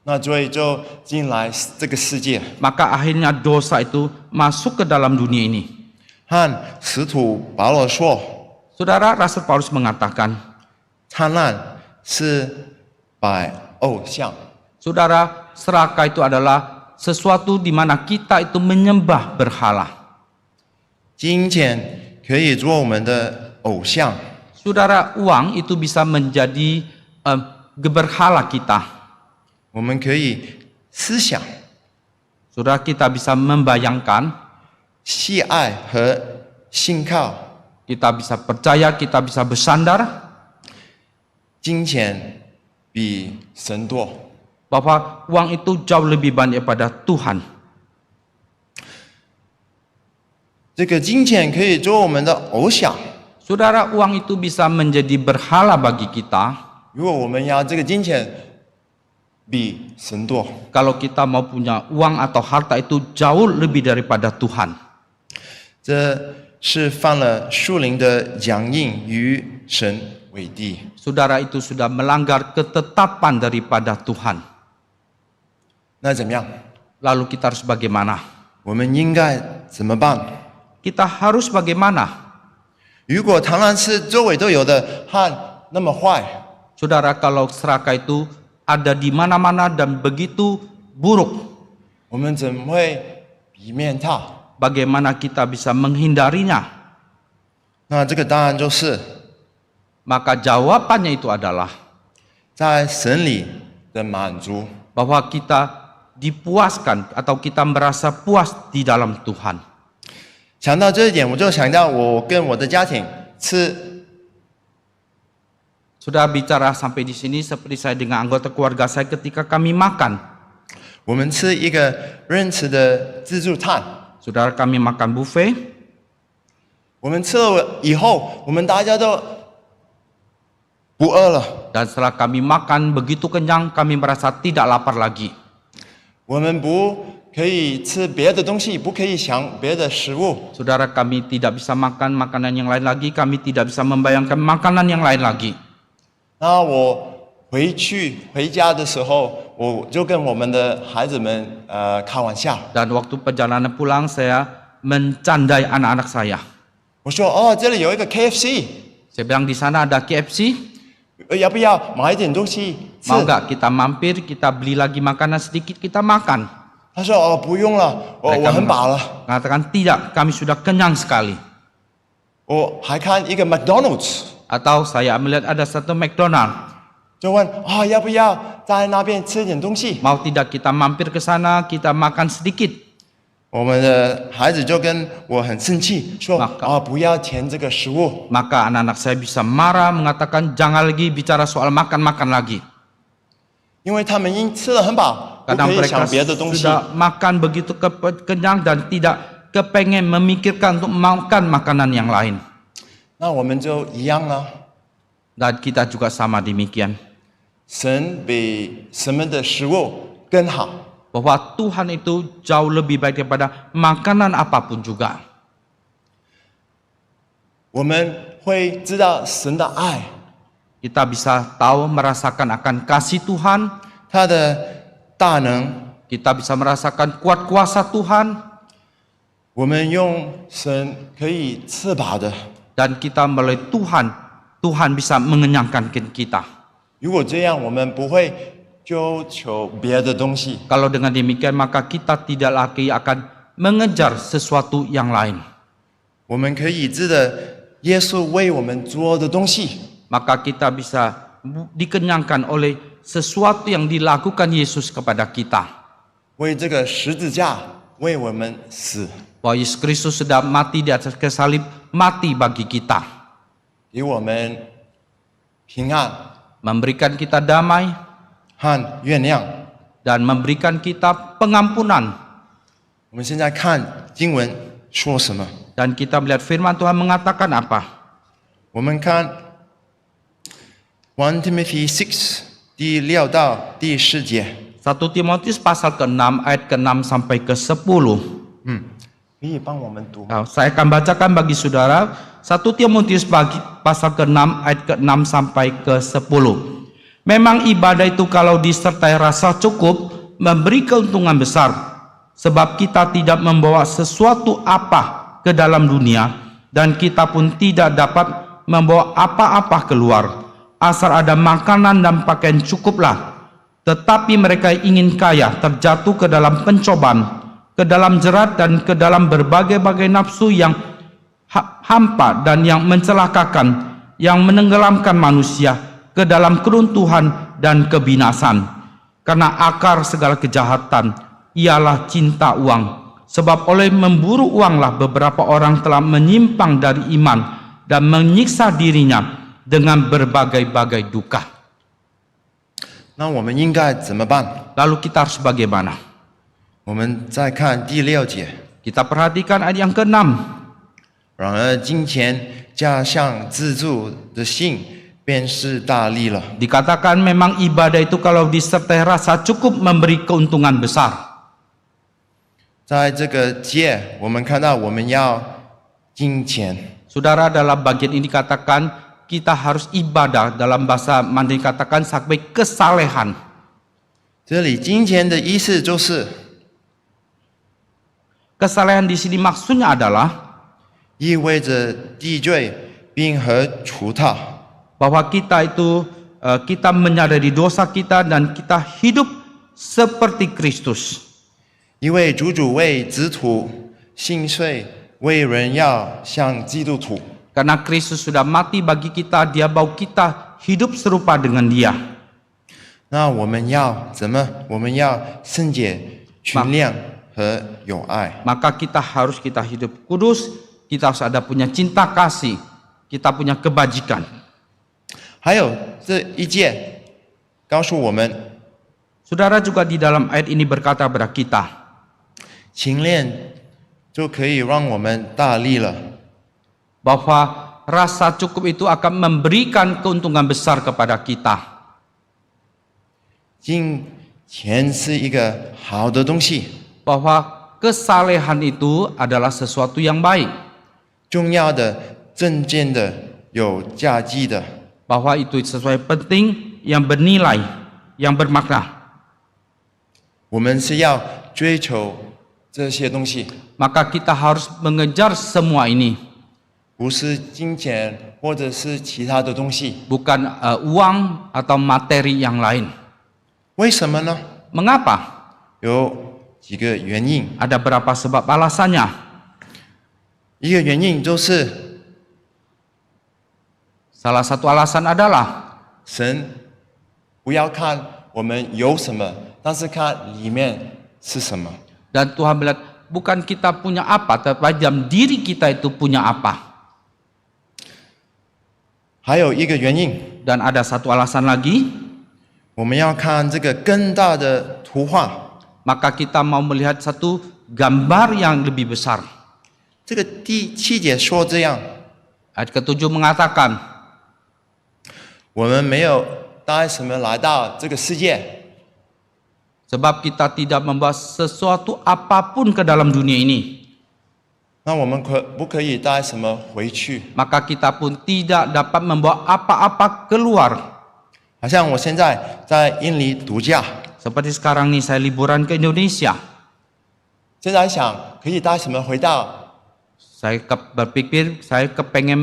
那所以就进来这个世界。 Maka akhirnya dosa itu masuk ke dalam dunia ini. 和使徒保罗说， Saudara, Rasul Paulus mengatakan, 贪婪是拜偶像， saudara, serakah itu adalah sesuatu di mana kita itu menyembah berhala. 金钱可以做我们的偶像， Saudara, uang itu bisa menjadi berhala kita. 我们可以思想、 Saudara, kita bisa membayangkan, 喜爱和信靠 kita bisa percaya, kita bisa bersandar 金钱比神多。 bahwa uang itu jauh lebih banyak daripada Tuhan. 这个金钱可以做我们的偶像。 Saudara, uang itu bisa menjadi berhala bagi kita 如果我们要这个金钱比神多， kalau kita mau punya uang atau harta itu jauh lebih daripada Tuhan. 这是犯了属灵的强硬与神为敌。 Saudara, itu sudah melanggar ketetapan daripada Tuhan. 那怎么样？ Lalu kita harus bagaimana? 我们应该怎么办？ Kita harus bagaimana? 如果贪婪是周围都有的，和那么坏， Saudara, kalau serakah itu ada di mana-mana dan begitu buruk, 我们怎么会避免它？ bagaimana kita bisa menghindarinya? 那这个答案就是， Maka jawabannya itu adalah 在神里的满足。 bahwa kita dipuaskan atau kita merasa puas di dalam Tuhan. 想到这一点，我就想到我跟我的家庭吃 Sudah bicara sampai di sini seperti saya dengan anggota keluarga saya ketika kami makan. 我们吃一个认识的自助餐。 Saudara, kami makan buffet. 我们吃了以后，我们大家都不饿了。 Dan setelah kami makan begitu kenyang, kami merasa tidak lapar lagi. 我们不可以吃别的东西，不可以想别的食物。 Saudara, kami tidak bisa makan makanan yang lain lagi. Kami tidak bisa membayangkan makanan yang lain lagi. 那我回家的时候，我就跟我们的孩子们开玩笑。 Dan waktu perjalanan pulang, saya mencandai anak-anak saya. 我说：“哦，这里有一个 KFC， Saya bilang di sana ada KFC. 要不要买一点东西吃 Mau nggak kita mampir, kita beli lagi makanan sedikit, kita makan. 他说：“哦，不用了，我很饱了。 Mengatakan tidak, kami sudah kenyang sekali. 我还看一个 McDonald's， Atau saya melihat ada satu McDonald. 就问啊、要不要在那边吃点东西？ Mau tidak kita mampir ke sana, kita makan sedikit. 我们的孩子就跟我很生气，说： Maka- 不要填这个食物。 Maka anak-anak saya bisa marah, mengatakan jangan lagi bicara soal makan-makan lagi. 因为他们已经吃得很饱，不 Karena 可以 mereka 想别的东西。 sudah makan begitu kenyang dan tidak kepengen memikirkan untuk makan makanan yang lain. 那我们就一样了。 Dan kita juga sama demikian. 神比什么的食物更好。 Bahwa Tuhan itu jauh lebih baik daripada makanan apapun juga. 我们会知道神的爱， Kita bisa tahu, merasakan akan kasih Tuhan. 他的大能。 Kita bisa merasakan kuat kuasa Tuhan. 我们用神可以吃饱的。 Dan kita melalui Tuhan, Tuhan bisa mengenyangkan kita. 如果这样，我们不会追求别的东西。 Kalau dengan demikian, maka kita tidak lagi akan mengejar sesuatu yang lain. 我们可以知道耶稣为我们做的东西， Maka kita bisa dikenyangkan oleh sesuatu yang dilakukan Yesus kepada kita. 为这个十字架为我们死， Bahwa Yesus Kristus sudah mati di atas kayu salib, mati bagi kita. 给我们平安 Memberikan kita damai 和原谅。 dan memberikan kita pengampunan. 我们现在看经文说什么？ Dan kita melihat firman Tuhan mengatakan apa? 我们看1 Timothy 6第6到第10节。 1 Timotius pasal ke-6 ayat ke-6 sampai ke-10. 可以帮我们读吗？ Nah, saya akan bacakan bagi saudara 1 Timotius pasal ke-6 ayat ke-6 sampai ke-10. Memang ibadah itu kalau disertai rasa cukup memberi keuntungan besar, sebab kita tidak membawa sesuatu apa ke dalam dunia dan kita pun tidak dapat membawa apa-apa keluar. Asal ada makanan dan pakaian cukuplah. Tetapi mereka ingin kaya terjatuh ke dalam pencobaan, ke dalam jerat dan ke dalam berbagai-bagai nafsu yang hampa dan yang mencelakakan, yang menenggelamkan manusia ke dalam keruntuhan dan kebinasan. Karena akar segala kejahatan ialah cinta uang. Sebab oleh memburu uanglah beberapa orang telah menyimpang dari iman dan menyiksa dirinya dengan berbagai-bagai duka. 那我们应该怎么办？ Lalu kita harus bagaimana? 我们再看第6节。 Kita perhatikan ayat yang ke-6. 然而金钱加上自助的心，便是大利了。 Dikatakan memang ibadah itu kalau disertai rasa cukup memberi keuntungan besar. 在这个节，我们看到我们要金钱， Saudara, dalam bagian ini dikatakan kita harus ibadah, dalam bahasa Mandarin dikatakan sampai kesalehan. 这里金钱的意思就是 Kesalehan di sini maksudnya adalah 意味着地罪并和除他。 bahwa kita itu kita menyadari dosa kita dan kita hidup seperti Kristus. 因为主为子徒心碎，为人要像基督徒。 Karena Kristus sudah mati bagi kita, dia mau kita hidup serupa dengan dia. 那我们要怎么？我们要圣洁、群谅和有爱。 Maka kita hidup kudus, kita harus ada punya cinta kasih, kita punya kebajikan. 还有这一节告诉我们， Saudara juga di dalam ayat ini berkata kepada kita, 勤练就可以让我们大利了。 bahwa rasa cukup itu akan memberikan keuntungan besar kepada kita. 金钱是一个好的东西， Bahwa kesalehan itu adalah sesuatu yang baik. 重要的、正见的、有价值的。 Bahwa itu sesuatu yang penting, yang bernilai, yang bermakna. 我们是要追求这些东西， Maka kita harus mengejar semua ini. 不是金钱或者是其他的东西。 Bukan uang atau materi yang lain. 为什么呢？ Mengapa? 有几个原因。 Ada berapa sebab alasannya? 一个原因就是 Salah satu alasan adalah 神不要看我们有什么，但是看里面是什么。 dan Tuhan melihat bukan kita punya apa, tapi dalam diri kita itu punya apa. 还有一个原因， Dan ada satu alasan lagi, 我们要看这个更大的图画。 maka kita mau melihat satu gambar yang lebih besar. 这个第7节说这样， Ayat ke-7 mengatakan, 我们没有带什么来到这个世界， sebab kita tidak membawa sesuatu apapun ke dalam dunia ini, 那我们不可以带什么回去？ maka kita pun tidak dapat membawa apa-apa keluar. 好像我现在在印尼度假， Seperti sekarang nih saya liburan ke Indonesia. 现在想可以带什么回到？ Saya berpikir saya kepengen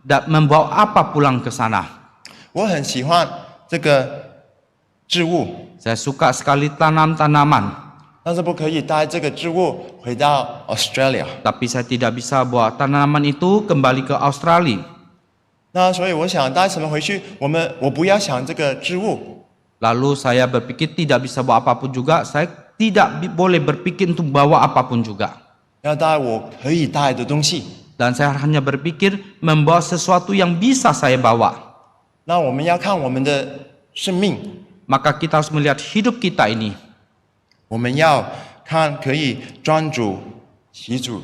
membawa apa pulang ke sana. 我很喜欢这个植物， Saya suka sekali tanam-tanaman. 但是不可以带这个植物回到 Australia。 Tapi saya tidak bisa bawa tanaman itu kembali ke Australia. 那所以我想带什么回去？我不要想这个植物， Lalu saya berpikir tidak bisa bawa apapun juga, saya tidak boleh berpikir untuk bawa apapun juga. 要带我可以带的东西。 Dan saya hanya berpikir membawa sesuatu yang bisa saya bawa. 那我们要看我们的生命， Maka kita harus melihat hidup kita ini. 我们要看可以专注其主，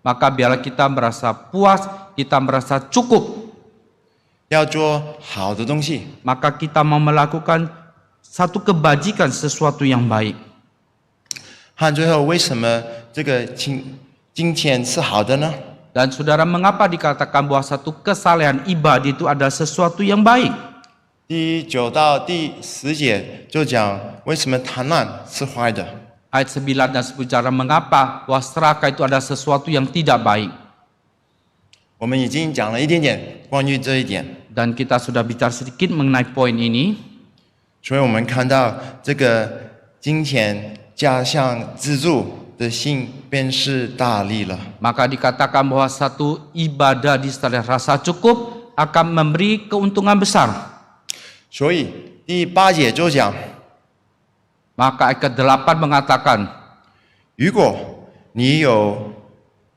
Maka biarlah kita merasa puas, kita merasa cukup. 要做好的东西。 Maka kita mau melakukan satu kebajikan, sesuatu yang baik. 和最后，为什么这个金钱是好的呢？ Dan saudara, mengapa dikatakan bahwa satu kesalehan ibadah itu adalah sesuatu yang baik? 第9到第10节就讲为什么贪婪是坏的。 Ayat 9 dan 10 cara mengapa bahwa serakah itu adalah sesuatu yang tidak baik. 我们已经讲了一点点关于这一点， Dan kita sudah bicara sedikit mengenai poin ini. 所以我们看到这个金钱加上资助的心便是大利了。 Maka dikatakan bahwa satu ibadah disertai rasa cukup akan memberi keuntungan besar. 所以第8节就讲， Maka ayat ke-8 mengatakan, 如果你有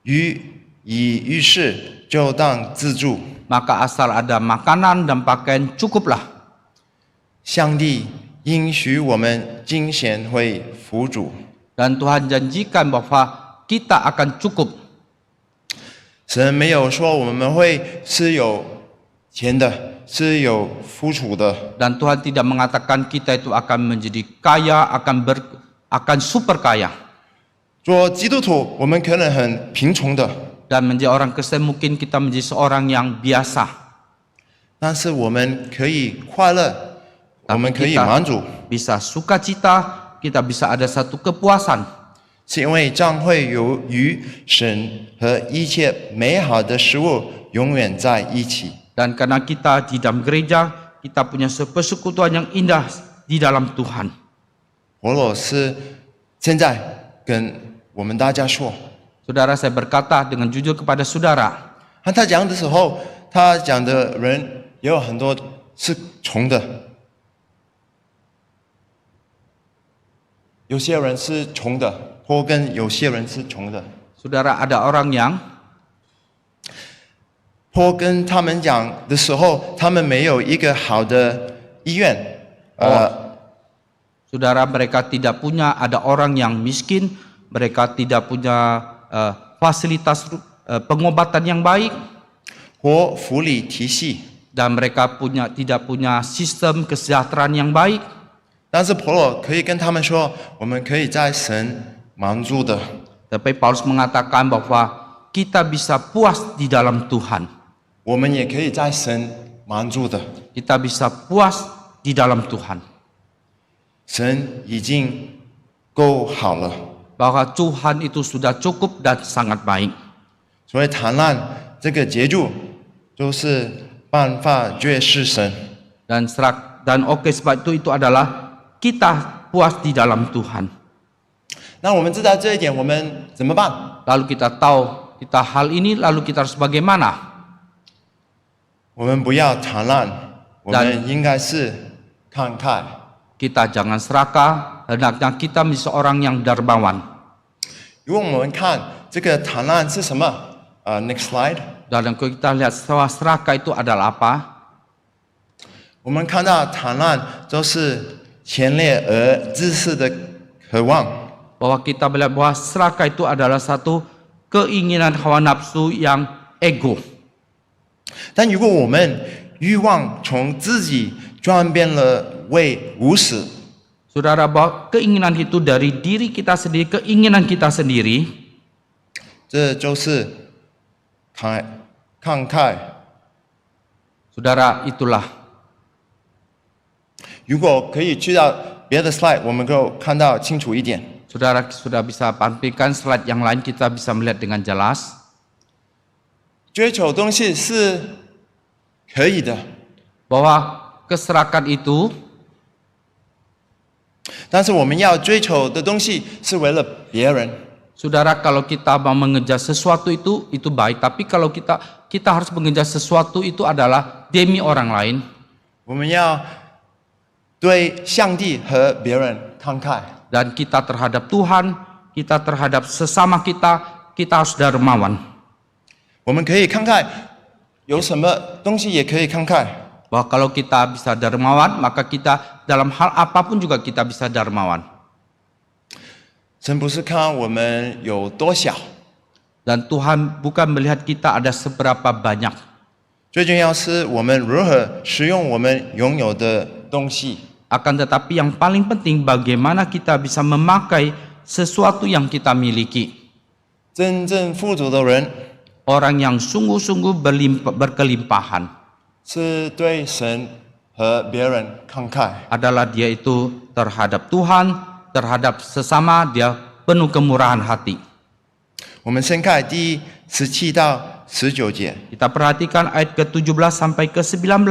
余以于事，就当自助。 maka asal ada makanan dan pakaian cukuplah. 上帝应许我们金钱会富足， Dan Tuhan janjikan bahwa kita akan cukup. 神没有说我们会是有钱的，是有富足的。 Dan Tuhan tidak mengatakan kita itu akan menjadi kaya, akan super kaya. 做基督徒，我们可能很贫穷的， Dan menjadi orang Kristen mungkin kita menjadi seorang yang biasa. 但是我们可以快乐，我 Tapi 们可以 kita 满足， bisa sukacita, kita bisa ada satu kepuasan. 是因为将会有与神和一切美好的事物永远在一起。 Dan karena kita di dalam gereja, kita punya persekutuan yang indah di dalam Tuhan. 保罗是现在跟我们大家说， Saudara, saya berkata dengan jujur kepada saudara, 和他讲的时候，他讲的人也有很多是穷的，有些人是穷的，或跟有些人是穷的。 saudara, ada orang yang 或跟他们讲的时候，他们没有一个好的医院， saudara, mereka tidak punya, ada orang yang miskin, mereka tidak punya fasilitas pengobatan yang baik, 或福利体系。 dan mereka tidak punya sistem kesejahteraan yang baik. 但是保罗可以跟他们说，我们可以在神满足的。 Tapi Paulus mengatakan bahwa kita bisa puas di dalam Tuhan. 我们也可以在神满足的。 Kita bisa puas di dalam Tuhan. 神已经够好了， Bahwa Tuhan itu sudah cukup dan sangat baik. 所以贪婪这个结局就是办法绝是神。 Dan oke, sebab itu adalah kita puas di dalam Tuhan. 那我们知道这一点，我们怎么办？ Lalu kita tahu kita hal ini, lalu kita harus bagaimana? 我们不要贪婪，我们应该是慷慨。 Kita jangan serakah, hendaknya kita menjadi seorang yang dermawan. 如果我们看这个贪婪是什么？Next slide。 Dan kalau kita lihat serakah itu adalah apa? 我们看到贪婪就是强烈而自私的渴望。 Bahwa kita melihat bahwa serakah itu adalah satu keinginan hawa nafsu yang ego. 但如果我们欲望从自己转变了为无私， Saudara, bahwa keinginan itu dari diri kita sendiri, keinginan kita sendiri, 这就是慷慨。 saudara, itulah. 如果可以去到别的 slide，我们就看到清楚一点。 Saudara sudah bisa tampilkan slide yang lain, kita bisa melihat dengan jelas. 追求东西是可以的， Bahwa keserakan itu, 但是我们要追求的东西是为了别人。 saudara, kalau kita mau mengejar sesuatu itu baik. Tapi kalau kita harus mengejar sesuatu itu adalah demi orang lain. 我们要对上帝和别人慷慨。 Dan kita terhadap Tuhan, kita terhadap sesama kita, kita harus dermawan. 我们可以慷慨，有什么东西也可以慷慨。 Bahwa kalau kita bisa dermawan, maka kita dalam hal apapun juga kita bisa dermawan. 神不是看我们有多小， Dan Tuhan bukan melihat kita ada seberapa banyak. 最重要是我们如何使用我们拥有的东西。 Akan tetapi yang paling penting bagaimana kita bisa memakai sesuatu yang kita miliki. 真正富足的人 Orang yang sungguh-sungguh berkelimpahan 是对神和别人慷慨。 adalah dia itu terhadap Tuhan, terhadap sesama, dia penuh kemurahan hati. 我们先看第17到19节， Kita perhatikan ayat ke-17 sampai ke-19.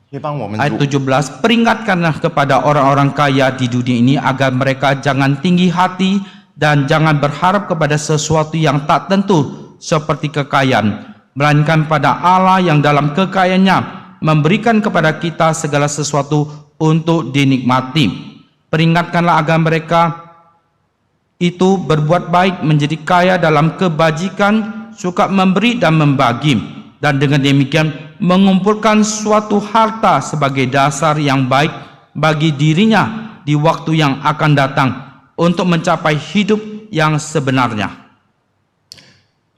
可以帮我们 Ayat 读。 17, peringatkanlah kepada orang-orang kaya di dunia ini agar mereka jangan tinggi hati dan jangan berharap kepada sesuatu yang tak tentu seperti kekayaan, melainkan pada Allah yang dalam kekayaannya memberikan kepada kita segala sesuatu untuk dinikmati. Peringatkanlah agar mereka itu berbuat baik, menjadi kaya dalam kebajikan, suka memberi dan membagi, dan dengan demikian mengumpulkan suatu harta sebagai dasar yang baik bagi dirinya di waktu yang akan datang untuk mencapai hidup yang sebenarnya.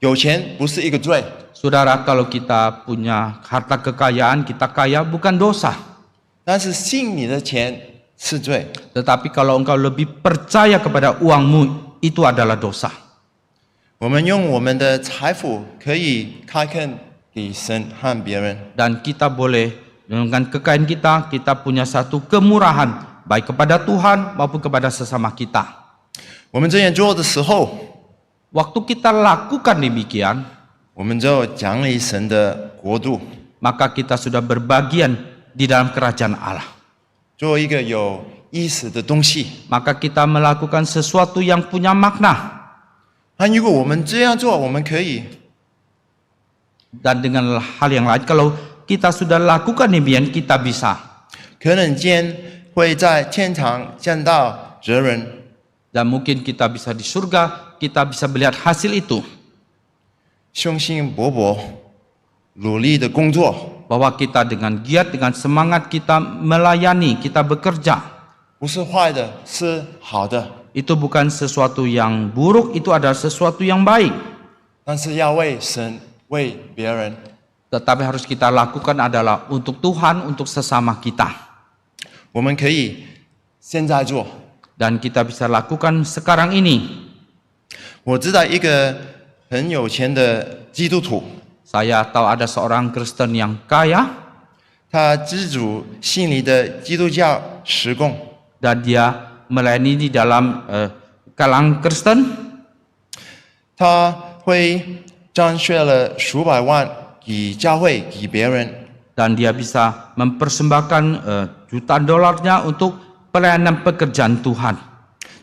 有钱不是一个罪， Saudara, kalau kita punya harta kekayaan, kita kaya bukan dosa. 但是信你的钱是罪。 Tetapi kalau engkau lebih percaya kepada uangmu, itu adalah dosa. 我们用我们的财富可以开垦给神和别人。 Dan kita boleh dengan kekayaan kita, kita punya satu kemurahan baik kepada Tuhan maupun kepada sesama kita. 我们这样做的时候， Waktu kita lakukan demikian, 我们就奖励神的国度， maka kita sudah berbagian di dalam kerajaan Allah. 做一个有意思的东西。 Maka kita melakukan sesuatu yang punya makna. 那如果我们这样做，我们可以 Dan dengan hal yang lain, kalau kita sudah lakukan demikian, kita bisa. 可能间会在天堂见到责任。 Dan mungkin kita bisa di surga, kita bisa melihat hasil itu. 雄心勃勃、努力的工作， Bahwa kita dengan giat, dengan semangat kita melayani, kita bekerja. 不是坏的，是好的。 Itu bukan sesuatu yang buruk, itu adalah sesuatu yang baik. 但是要为神、为别人。 Tetapi harus kita lakukan adalah untuk Tuhan, untuk sesama kita. 我们可以现在做。 Dan kita bisa lakukan sekarang ini. 我知道一个很有钱的基督徒， Saya tahu ada seorang Kristen yang kaya 他资助悉尼的基督教事工， dan dia melayani di dalam kalangan Kristen. 他会捐献了数百万给教会、给别人。 Dan dia bisa mempersembahkan jutaan dolarnya untuk pelayanan pekerjaan Tuhan.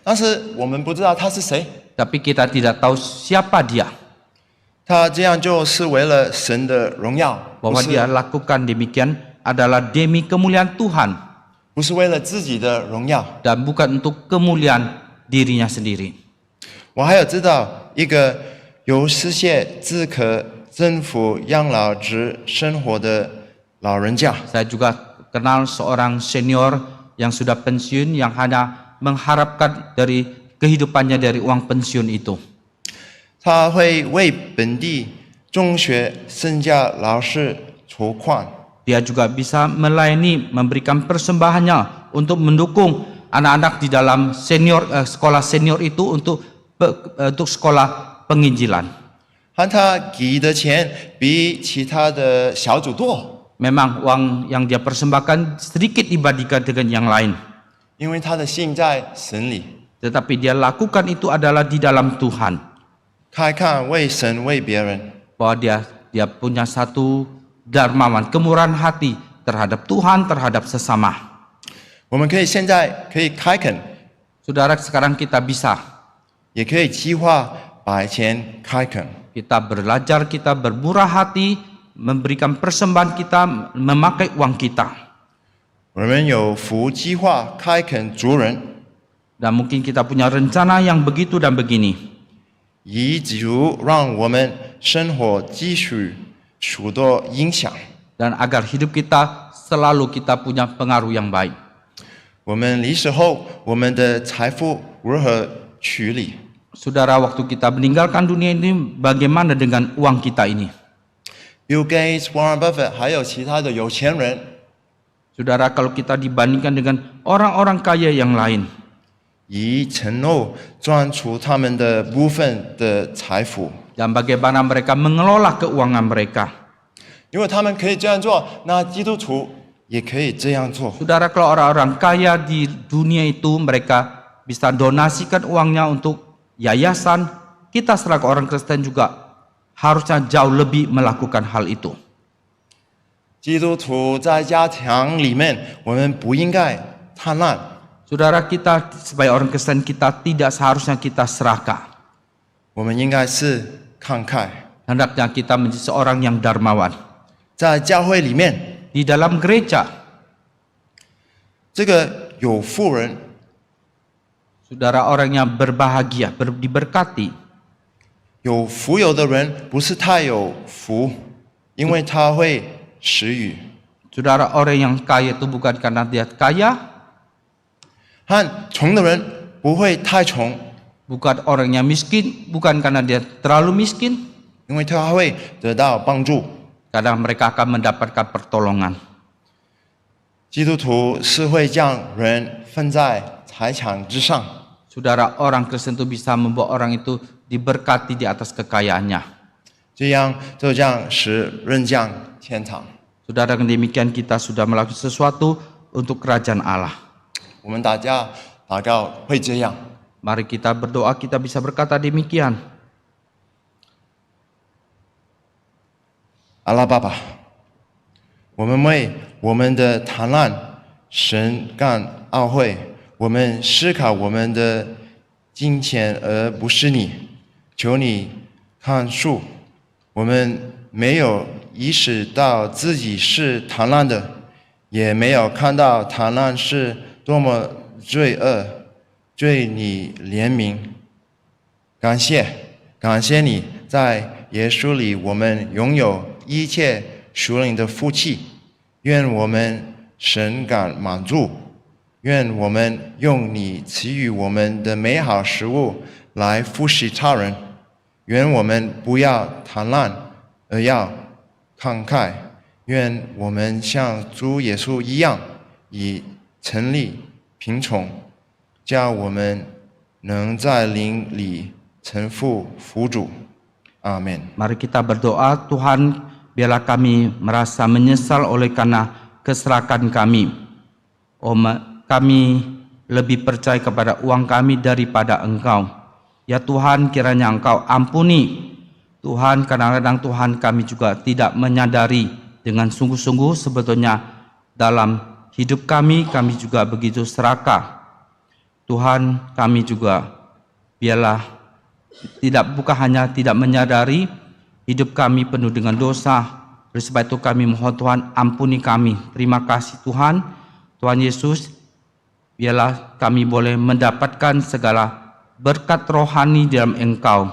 但是我们不知道他是谁， Tapi kita tidak tahu siapa dia. 他这样做是为了神的荣耀， Bahwa dia lakukan demikian adalah demi kemuliaan Tuhan 不是为了自己的荣耀。 dan bukan untuk kemuliaan dirinya sendiri. 我还有知道一个由失业资格政府养老职生活的老人家， Saya juga kenal seorang senior yang sudah pensiun yang hanya mengharapkan dari kehidupannya dari uang pensiun itu. 他会为本地中学剩下老师筹款， Dia juga bisa melayani, memberikan persembahannya untuk mendukung anak-anak di dalam sekolah senior itu untuk sekolah penginjilan. 和他给的钱比其他的小组多， Memang uang yang dia persembahkan sedikit dibandingkan dengan yang lain. 因为他的信在神里。 Tetapi dia lakukan itu adalah di dalam Tuhan. 开看为神为别人， Bahwa dia punya satu dermawan, kemurahan hati terhadap Tuhan, terhadap sesama. 我们可以现在可以开垦， Saudara, sekarang kita bisa. 也可以计划把钱开垦。 Kita belajar, kita bermurah hati, memberikan persembahan kita, memakai uang kita. 我们有福计划开垦族人， Dan mungkin kita punya rencana yang begitu dan begini. 以主让我们生活继续受到影响。 Dan agar hidup kita selalu kita punya pengaruh yang baik. 我们离世后，我们的财富如何处理？ Saudara, waktu kita meninggalkan dunia ini, bagaimana dengan uang kita ini? Bill Gates、Warren Buffett 还有其他的有钱人， Saudara, kalau kita dibandingkan dengan orang-orang kaya yang lain, 以承诺赚出他们的部分的财富， dan bagaimana mereka mengelola keuangan mereka. 因为他们可以这样做，那基督徒也可以这样做。 Saudara, kalau orang-orang kaya di dunia itu mereka bisa donasikan uangnya untuk yayasan, kita selaku orang Kristen juga harusnya jauh lebih melakukan hal itu. 基督徒在家庭里面，我们不应该贪婪， Saudara, kita sebagai orang Kristen kita tidak seharusnya kita serakah. 我们应该是慷慨。 Hendaknya kita menjadi seorang yang dermawan. 在教会里面， Di dalam gereja, 这个有富人， saudara, orang yang berbahagia, diberkati. 有富有的人不是太有福，因为他会食欲。 Saudara, orang yang kaya itu bukan karena dia kaya, 和穷的人不会太穷， bukan orang yang miskin, bukan karena dia terlalu miskin, 因为他会得到帮助。 karena mereka akan mendapatkan pertolongan. 基督徒是会将人分在财产之上， Saudara, orang Kristen itu bisa membawa orang itu diberkati di atas kekayaannya. 这样就将使人降天堂。 Saudara, dengan demikian kita sudah melakukan sesuatu untuk kerajaan Allah. 我们大家祷告会这样。 Mari kita berdoa, kita bisa berkata demikian. 阿拉爸爸，我们为我们的贪婪、神干懊悔，我们思考我们的金钱而不是你，求你看数，我们没有意识到自己是贪婪的，也没有看到贪婪是多么罪恶，对你怜悯。感谢你在耶稣里，我们拥有一切属灵的福气。愿我们神感满足，愿我们用你赐予我们的美好食物来服侍他人。愿我们不要贪婪，而要慷慨。愿我们像主耶稣一样，以成立贫穷，叫我们能在灵里承负福主。阿门。 Mari kita berdoa, Tuhan, biarlah kami merasa menyesal oleh karena keserakan kami. Kami lebih percaya kepada uang kami daripada Engkau. Ya Tuhan, kiranya Engkau ampuni. Tuhan, kadang-kadang Tuhan kami juga tidak menyadari dengan sungguh-sungguh sebetulnya dalam hidup kami juga begitu serakah. Tuhan, kami juga biarlah bukan hanya tidak menyadari hidup kami penuh dengan dosa. Oleh sebab itu kami mohon Tuhan ampuni kami. Terima kasih Tuhan. Tuhan Yesus, biarlah kami boleh mendapatkan segala berkat rohani dalam Engkau.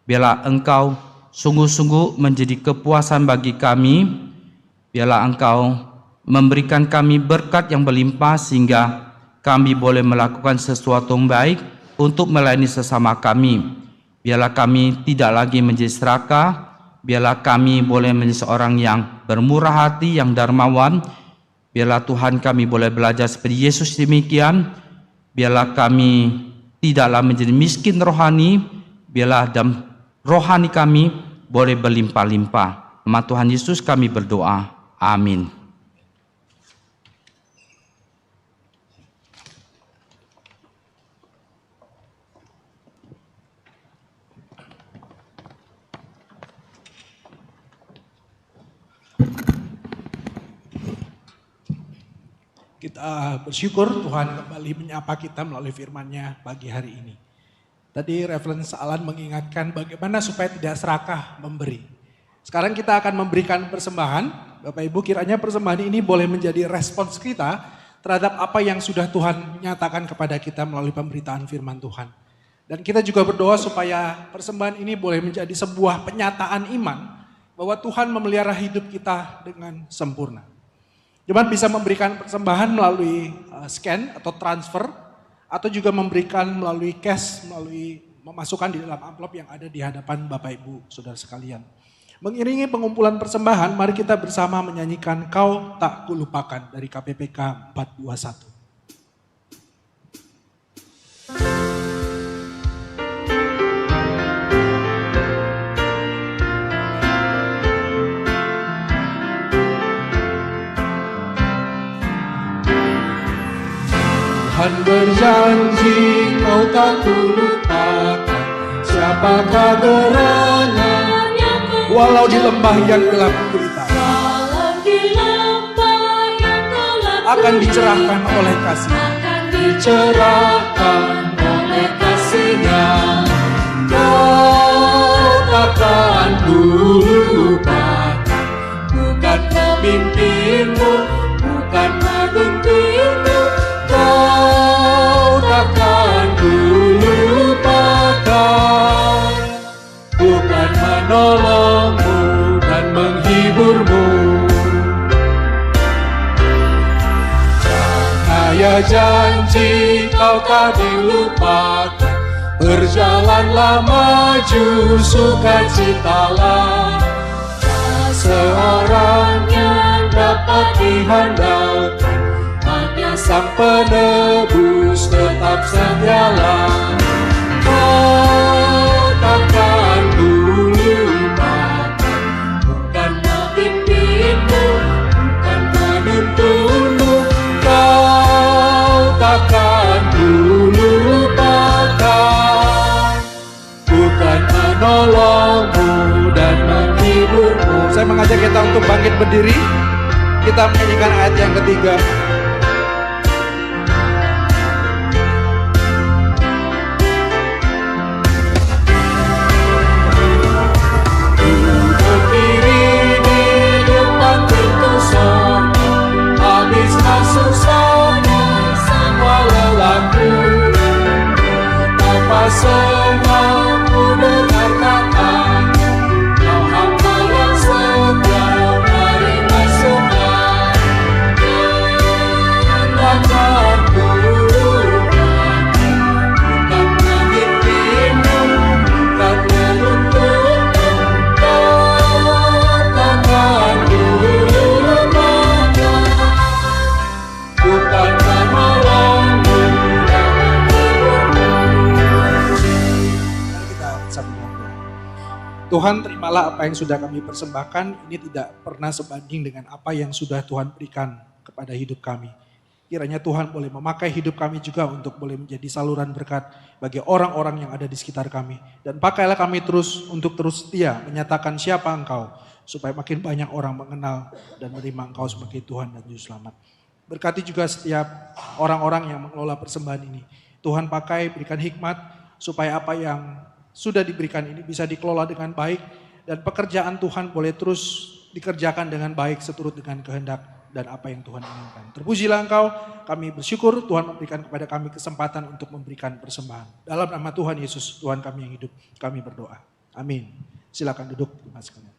Biarlah Engkau sungguh-sungguh menjadi kepuasan bagi kami. Biarlah Engkau memberikan kami berkat yang berlimpah sehingga kami boleh melakukan sesuatu yang baik untuk melayani sesama kami. Biarlah kami tidak lagi menjadi serakah. Biarlah kami boleh menjadi seorang yang bermurah hati, yang dermawan. Biarlah Tuhan kami boleh belajar seperti Yesus demikian. Biarlah kami tidaklah menjadi miskin rohani. Biarlah dalam rohani kami boleh berlimpah-limpah. Nama Tuhan Yesus kami berdoa. Amin. Kita bersyukur Tuhan kembali menyapa kita melalui firman-Nya pagi hari ini. Tadi Reverend Alan mengingatkan bagaimana supaya tidak serakah memberi. Sekarang kita akan memberikan persembahan Bapak Ibu, kiranya persembahan ini boleh menjadi respons kita terhadap apa yang sudah Tuhan nyatakan kepada kita melalui pemberitaan firman Tuhan. Dan kita juga berdoa supaya persembahan ini boleh menjadi sebuah penyataan iman bahwa Tuhan memelihara hidup kita dengan sempurna. Jemaat bisa memberikan persembahan melalui scan atau transfer, atau juga memberikan melalui cash, melalui memasukkan di dalam amplop yang ada di hadapan Bapak Ibu Saudara sekalian. Mengiringi pengumpulan persembahan, mari kita bersama menyanyikan Kau Tak Kulupakan dari KPPK 421. Tuhan berjanji Kau tak kulupakan, siapakah gerangan yang Walau di lembah yang gelap gulita, walau di lembah yang gelap akan dicerahkan oleh kasih. akan dicerahkan oleh kasih-Nya. Kau takkan kulupakan, bukan pemimpinmu, bukan penuntunmu. Kau takkan kulupakan, bukan menolongmu dan menghiburmu. Cahaya janji Kau tak dilupakan, berjalanlah maju sukacitalah. Tak seorang yang dapat dihandalkan, hanya Sang Penebus tetap setialah. Kau takkan kulupakan, bukan memimpinmu, bukan menuntunmu. Kau takkan kulupakan, bukan menolongmu dan menghiburmu. Saya mengajak kita untuk bangkit berdiri. Kita menyanyikan ayat yang ketiga. Berdiri di depan pintu surga, habislah susahnya semua lelahku. Betapa senangku dengar kata, Kau hamba yang setia, mari masuklah. Takkan kulupakan, bukan pemimpinmu, bukan penuntunmu. Takkan kulupakan, bukan menolongmu dan menghiburmu. Mari kita sambil berdoa. Tuhan, terimalah apa yang sudah kami persembahkan. Ini tidak pernah sebanding dengan apa yang sudah Tuhan berikan kepada hidup kami. Kiranya Tuhan boleh memakai hidup kami juga untuk boleh menjadi saluran berkat bagi orang-orang yang ada di sekitar kami. Dan pakailah kami terus untuk terus setia menyatakan siapa Engkau, supaya makin banyak orang mengenal dan menerima Engkau sebagai Tuhan dan Juru Selamat. Berkati juga setiap orang-orang yang mengelola persembahan ini. Tuhan pakai, berikan hikmat supaya apa yang sudah diberikan ini bisa dikelola dengan baik. Dan pekerjaan Tuhan boleh terus dikerjakan dengan baik seturut dengan kehendak dan apa yang Tuhan inginkan. Terpujilah Engkau, kami bersyukur Tuhan memberikan kepada kami kesempatan untuk memberikan persembahan. Dalam nama Tuhan Yesus, Tuhan kami yang hidup, kami berdoa. Amin. Silakan duduk, Mas sekalian.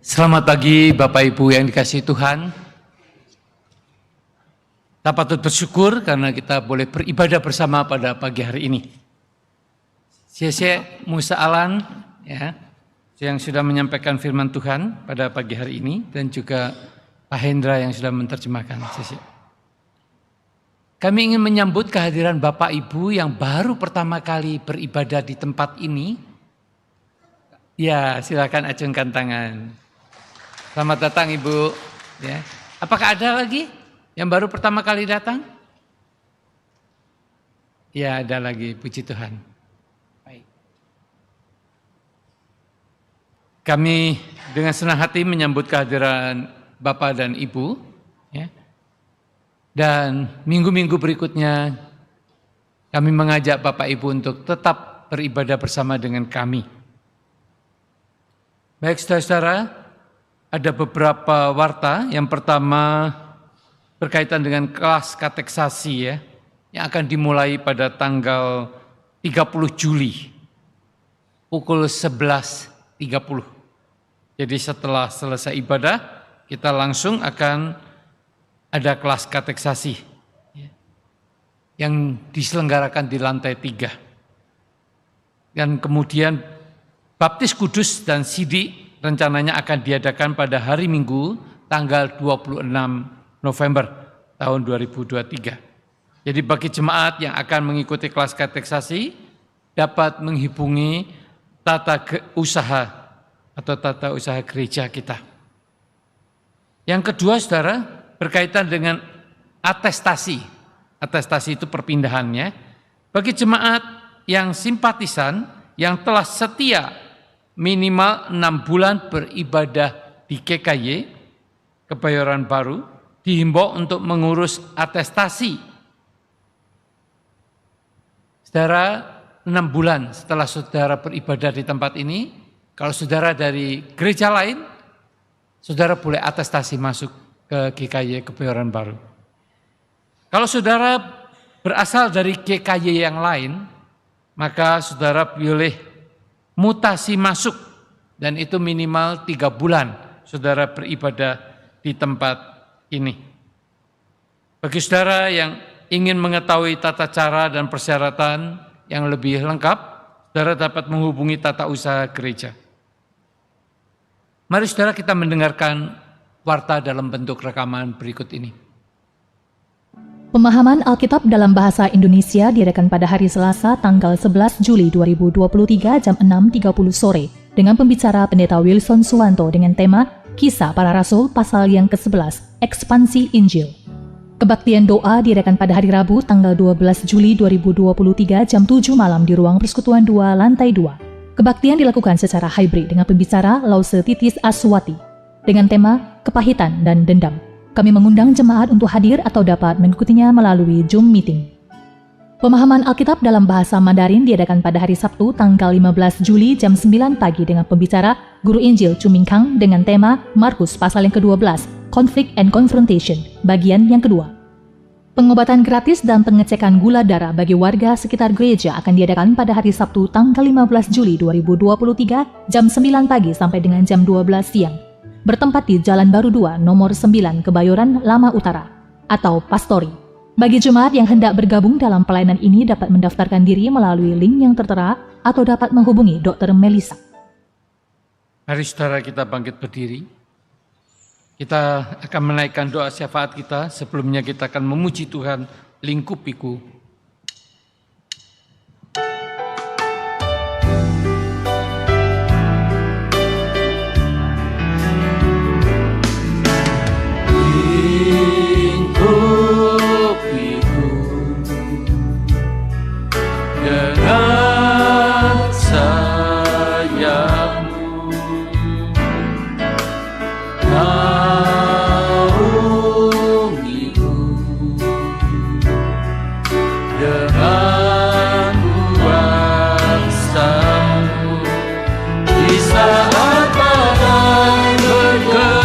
Selamat pagi Bapak Ibu yang dikasihi Tuhan. Kita patut bersyukur karena kita boleh beribadah bersama pada pagi hari ini. Syekh Musa Alan ya, yang sudah menyampaikan firman Tuhan pada pagi hari ini dan juga Pak Hendra yang sudah menerjemahkan. Syekh. Kami ingin menyambut kehadiran Bapak Ibu yang baru pertama kali beribadah di tempat ini. Ya, silakan acungkan tangan. Selamat datang Ibu. Ya. Apakah ada lagi yang baru pertama kali datang? Ya, ada lagi, puji Tuhan. Baik. Kami dengan senang hati menyambut kehadiran Bapak dan Ibu. Ya. Dan minggu-minggu berikutnya kami mengajak Bapak Ibu untuk tetap beribadah bersama dengan kami. Baik saudara-saudara, ada beberapa warta. Yang pertama berkaitan dengan kelas kateksasi ya, yang akan dimulai pada tanggal 30 Juli pukul 11.30. Jadi setelah selesai ibadah, kita langsung akan ada kelas kateksasi yang diselenggarakan di lantai 3. Dan kemudian baptis kudus dan sidik rencananya akan diadakan pada hari Minggu tanggal 26 November tahun 2023. Jadi bagi jemaat yang akan mengikuti kelas kateksasi dapat menghubungi tata usaha atau tata usaha gereja kita. Yang kedua saudara, berkaitan dengan atestasi. Atestasi itu perpindahannya. Bagi jemaat yang simpatisan, yang telah setia minimal 6 bulan beribadah di GKY, Kebayoran Baru, dihimbau untuk mengurus atestasi. Saudara, 6 bulan setelah saudara beribadah di tempat ini, kalau saudara dari gereja lain, saudara boleh atestasi masuk ke GKY Kebayoran Baru. Kalau saudara berasal dari GKY yang lain, maka saudara boleh mutasi masuk dan itu minimal 3 bulan saudara beribadah di tempat ini. Bagi saudara yang ingin mengetahui tata cara dan persyaratan yang lebih lengkap, saudara dapat menghubungi tata usaha gereja. Mari saudara kita mendengarkan warta dalam bentuk rekaman berikut ini. Pemahaman Alkitab dalam bahasa Indonesia diadakan pada hari Selasa tanggal 11 Juli 2023 jam 6.30 sore dengan pembicara Pendeta Wilson Suwanto dengan tema Kisah Para Rasul pasal yang ke-11, Ekspansi Injil. Kebaktian doa diadakan pada hari Rabu tanggal 12 Juli 2023 jam 7 malam di ruang persekutuan 2 lantai 2. Kebaktian dilakukan secara hybrid dengan pembicara Lause Titis Aswati dengan tema Kepahitan dan Dendam. Kami mengundang jemaat untuk hadir atau dapat mengikutinya melalui Zoom meeting. Pemahaman Alkitab dalam bahasa Mandarin diadakan pada hari Sabtu tanggal 15 Juli jam 9 pagi dengan pembicara Guru Injil Chu Mingkang dengan tema Markus pasal yang ke-12, Conflict and Confrontation, bagian yang kedua. Pengobatan gratis dan pengecekan gula darah bagi warga sekitar gereja akan diadakan pada hari Sabtu tanggal 15 Juli 2023 jam 9 pagi sampai dengan jam 12 siang. Bertempat di Jalan Baru 2 nomor 9 Kebayoran Lama Utara atau Pastori. Bagi jemaat yang hendak bergabung dalam pelayanan ini dapat mendaftarkan diri melalui link yang tertera atau dapat menghubungi Dr. Melissa. Mari saudara kita bangkit berdiri. Kita akan menaikkan doa syafaat kita. Sebelumnya kita akan memuji Tuhan, lingkupiku. Dengan sayapmu naungiku, dengan kuasamu di saat badai bergelora,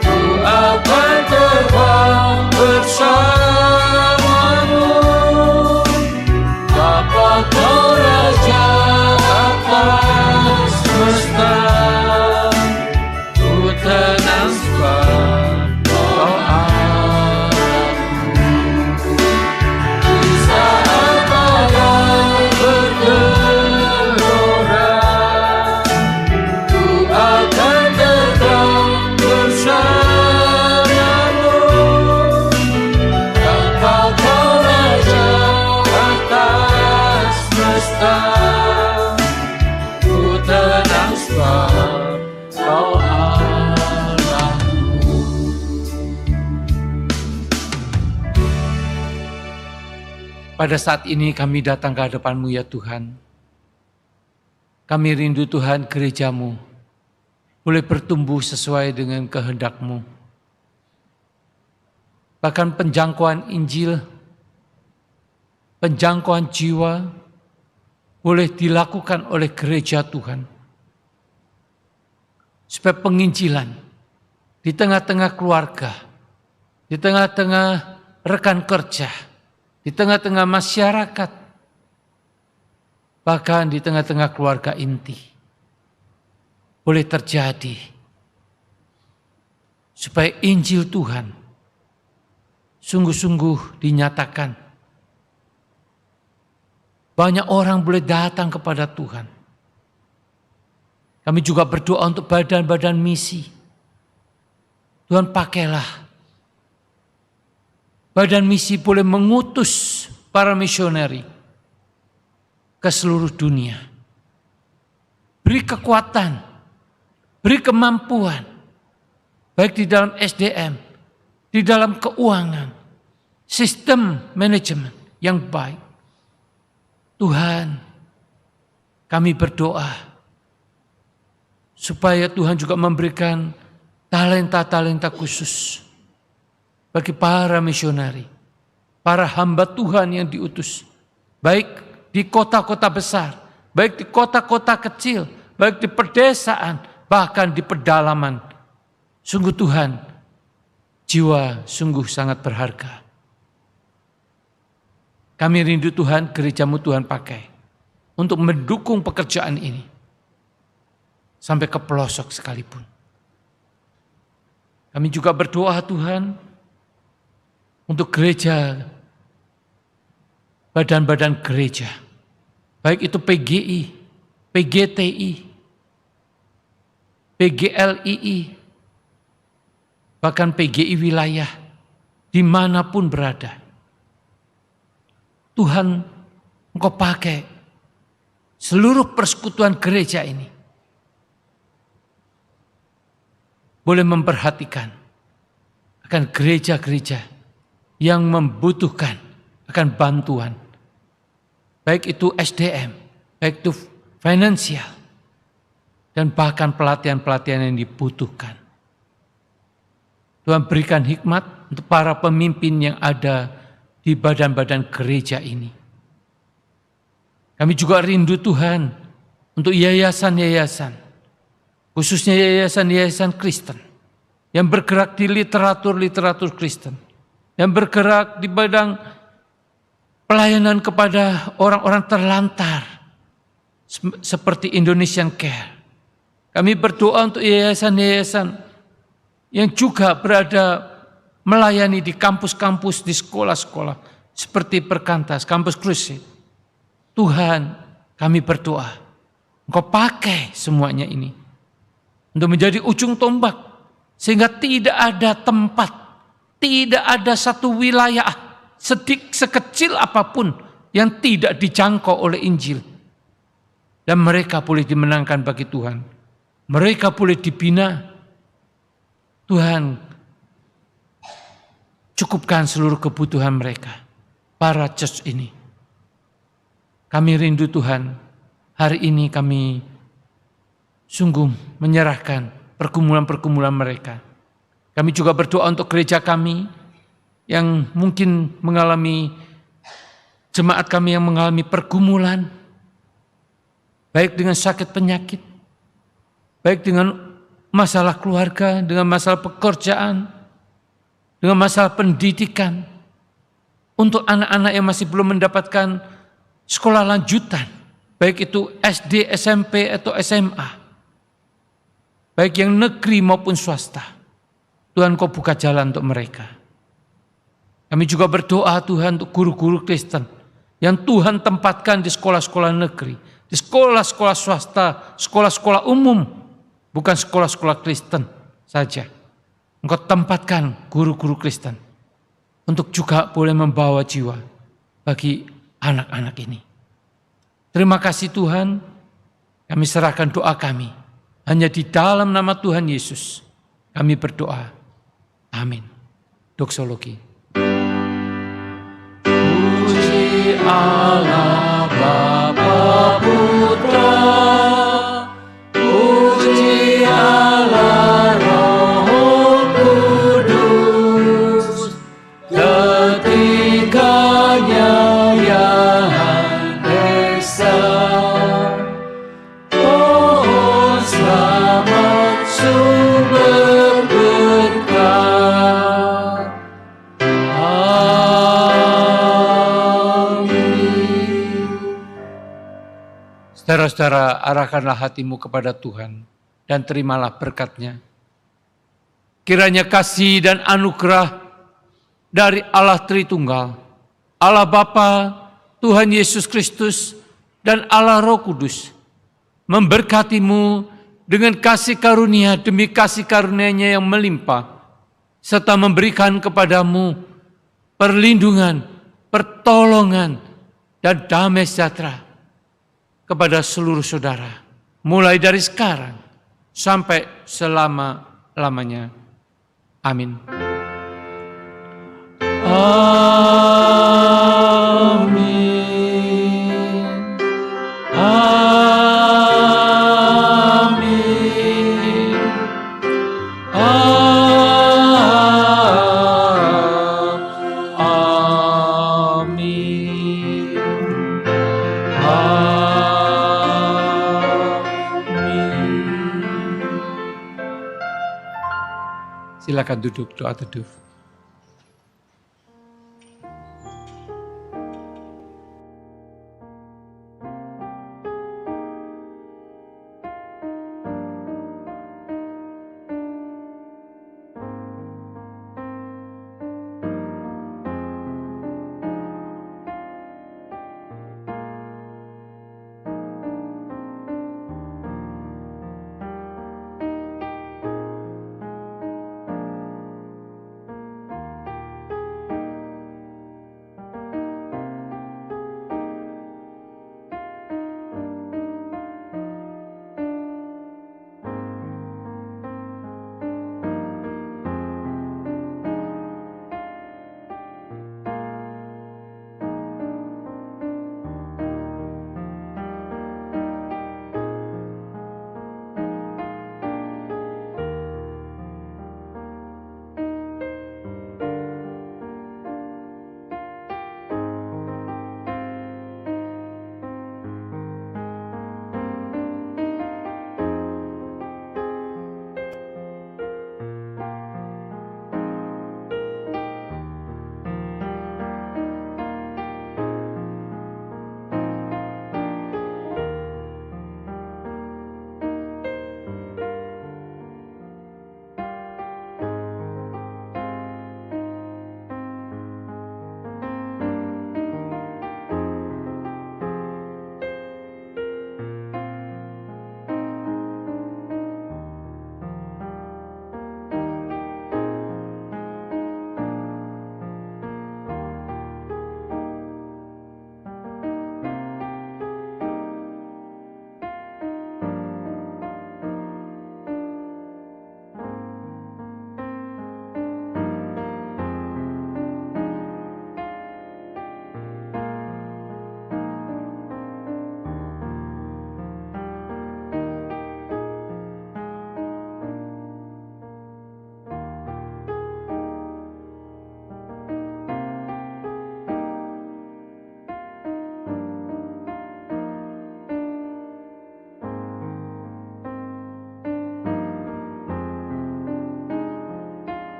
ku akan terbang bersama. Kau Raja atas semesta, ku tenang sebab Kau Allahku. Di saat badai bergelora, ku akan terbang bersamamu. Tanpa Kau Raja atas semesta, ku tenang sebab Kau Allahku. Pada saat ini kami datang ke hadapan-Mu ya Tuhan. Kami rindu Tuhan gereja-Mu boleh bertumbuh sesuai dengan kehendak-Mu. bahkan penjangkauan Injil, penjangkauan jiwa boleh dilakukan oleh gereja Tuhan. Supaya penginjilan di tengah-tengah keluarga, di tengah-tengah rekan kerja, di tengah-tengah masyarakat, bahkan di tengah-tengah keluarga inti boleh terjadi, supaya Injil Tuhan sungguh-sungguh dinyatakan. Banyak orang boleh datang kepada Tuhan. Kami juga berdoa untuk badan-badan misi. Tuhan, pakailah badan misi boleh mengutus para misioneri ke seluruh dunia. Beri kekuatan, beri kemampuan, baik di dalam SDM, di dalam keuangan, sistem manajemen yang baik. Tuhan, kami berdoa supaya Tuhan juga memberikan talenta-talenta khusus bagi para misioneri, para hamba Tuhan yang diutus, baik di kota-kota besar, baik di kota-kota kecil, baik di pedesaan, bahkan di pedalaman. Sungguh Tuhan, jiwa sungguh sangat berharga. Kami rindu Tuhan, gerejamu Tuhan pakai untuk mendukung pekerjaan ini sampai ke pelosok sekalipun. Kami juga berdoa Tuhan untuk gereja, badan-badan gereja, baik itu PGI, PGTI, PGLII, bahkan PGI wilayah, dimanapun berada. Tuhan, Engkau pakai seluruh persekutuan gereja ini boleh memperhatikan akan gereja-gereja yang membutuhkan akan bantuan, baik itu SDM, baik itu finansial, dan bahkan pelatihan-pelatihan yang dibutuhkan. Tuhan, berikan hikmat untuk para pemimpin yang ada di badan-badan gereja ini. Kami juga rindu Tuhan untuk yayasan-yayasan, khususnya yayasan-yayasan Kristen yang bergerak di literatur-literatur Kristen, yang bergerak di bidang pelayanan kepada orang-orang terlantar seperti Indonesian Care. Kami berdoa untuk yayasan-yayasan yang juga berada melayani di kampus-kampus, di sekolah-sekolah, seperti Perkantas, Kampus Crusade. Tuhan, kami berdoa, Engkau pakai semuanya ini untuk menjadi ujung tombak, sehingga tidak ada tempat, tidak ada satu wilayah sekecil apapun yang tidak dijangkau oleh Injil. Dan mereka boleh dimenangkan bagi Tuhan. Mereka boleh dibina. Tuhan, cukupkan seluruh kebutuhan mereka, para church ini. Kami rindu Tuhan, hari ini kami sungguh menyerahkan pergumulan-pergumulan mereka. Kami juga berdoa untuk gereja kami yang mungkin mengalami, jemaat kami yang mengalami pergumulan, baik dengan sakit penyakit, baik dengan masalah keluarga, dengan masalah pekerjaan, dengan masalah pendidikan, untuk anak-anak yang masih belum mendapatkan sekolah lanjutan, baik itu SD, SMP, atau SMA, baik yang negeri maupun swasta. Tuhan, Kau buka jalan untuk mereka. Kami juga berdoa Tuhan untuk guru-guru Kristen yang Tuhan tempatkan di sekolah-sekolah negeri, di sekolah-sekolah swasta, sekolah-sekolah umum, bukan sekolah-sekolah Kristen saja. Engkau tempatkan guru-guru Kristen untuk juga boleh membawa jiwa bagi anak-anak ini. Terima kasih Tuhan, kami serahkan doa kami hanya di dalam nama Tuhan Yesus. Kami berdoa. Amin. Doksologi. Puji Allah Bapa Putra, puji Allah Roh Kudus, Saudara-saudara, arahkanlah hatimu kepada Tuhan dan terimalah berkat-Nya. Kiranya kasih dan anugerah dari Allah Tritunggal, Allah Bapa, Tuhan Yesus Kristus, dan Allah Roh Kudus memberkatimu dengan kasih karunia demi kasih karunia-Nya yang melimpah, serta memberikan kepadamu perlindungan, pertolongan, dan damai sejahtera kepada seluruh saudara, mulai dari sekarang sampai selama-lamanya. Amin. Amin. Amin. Silakan duduk, doa teduh.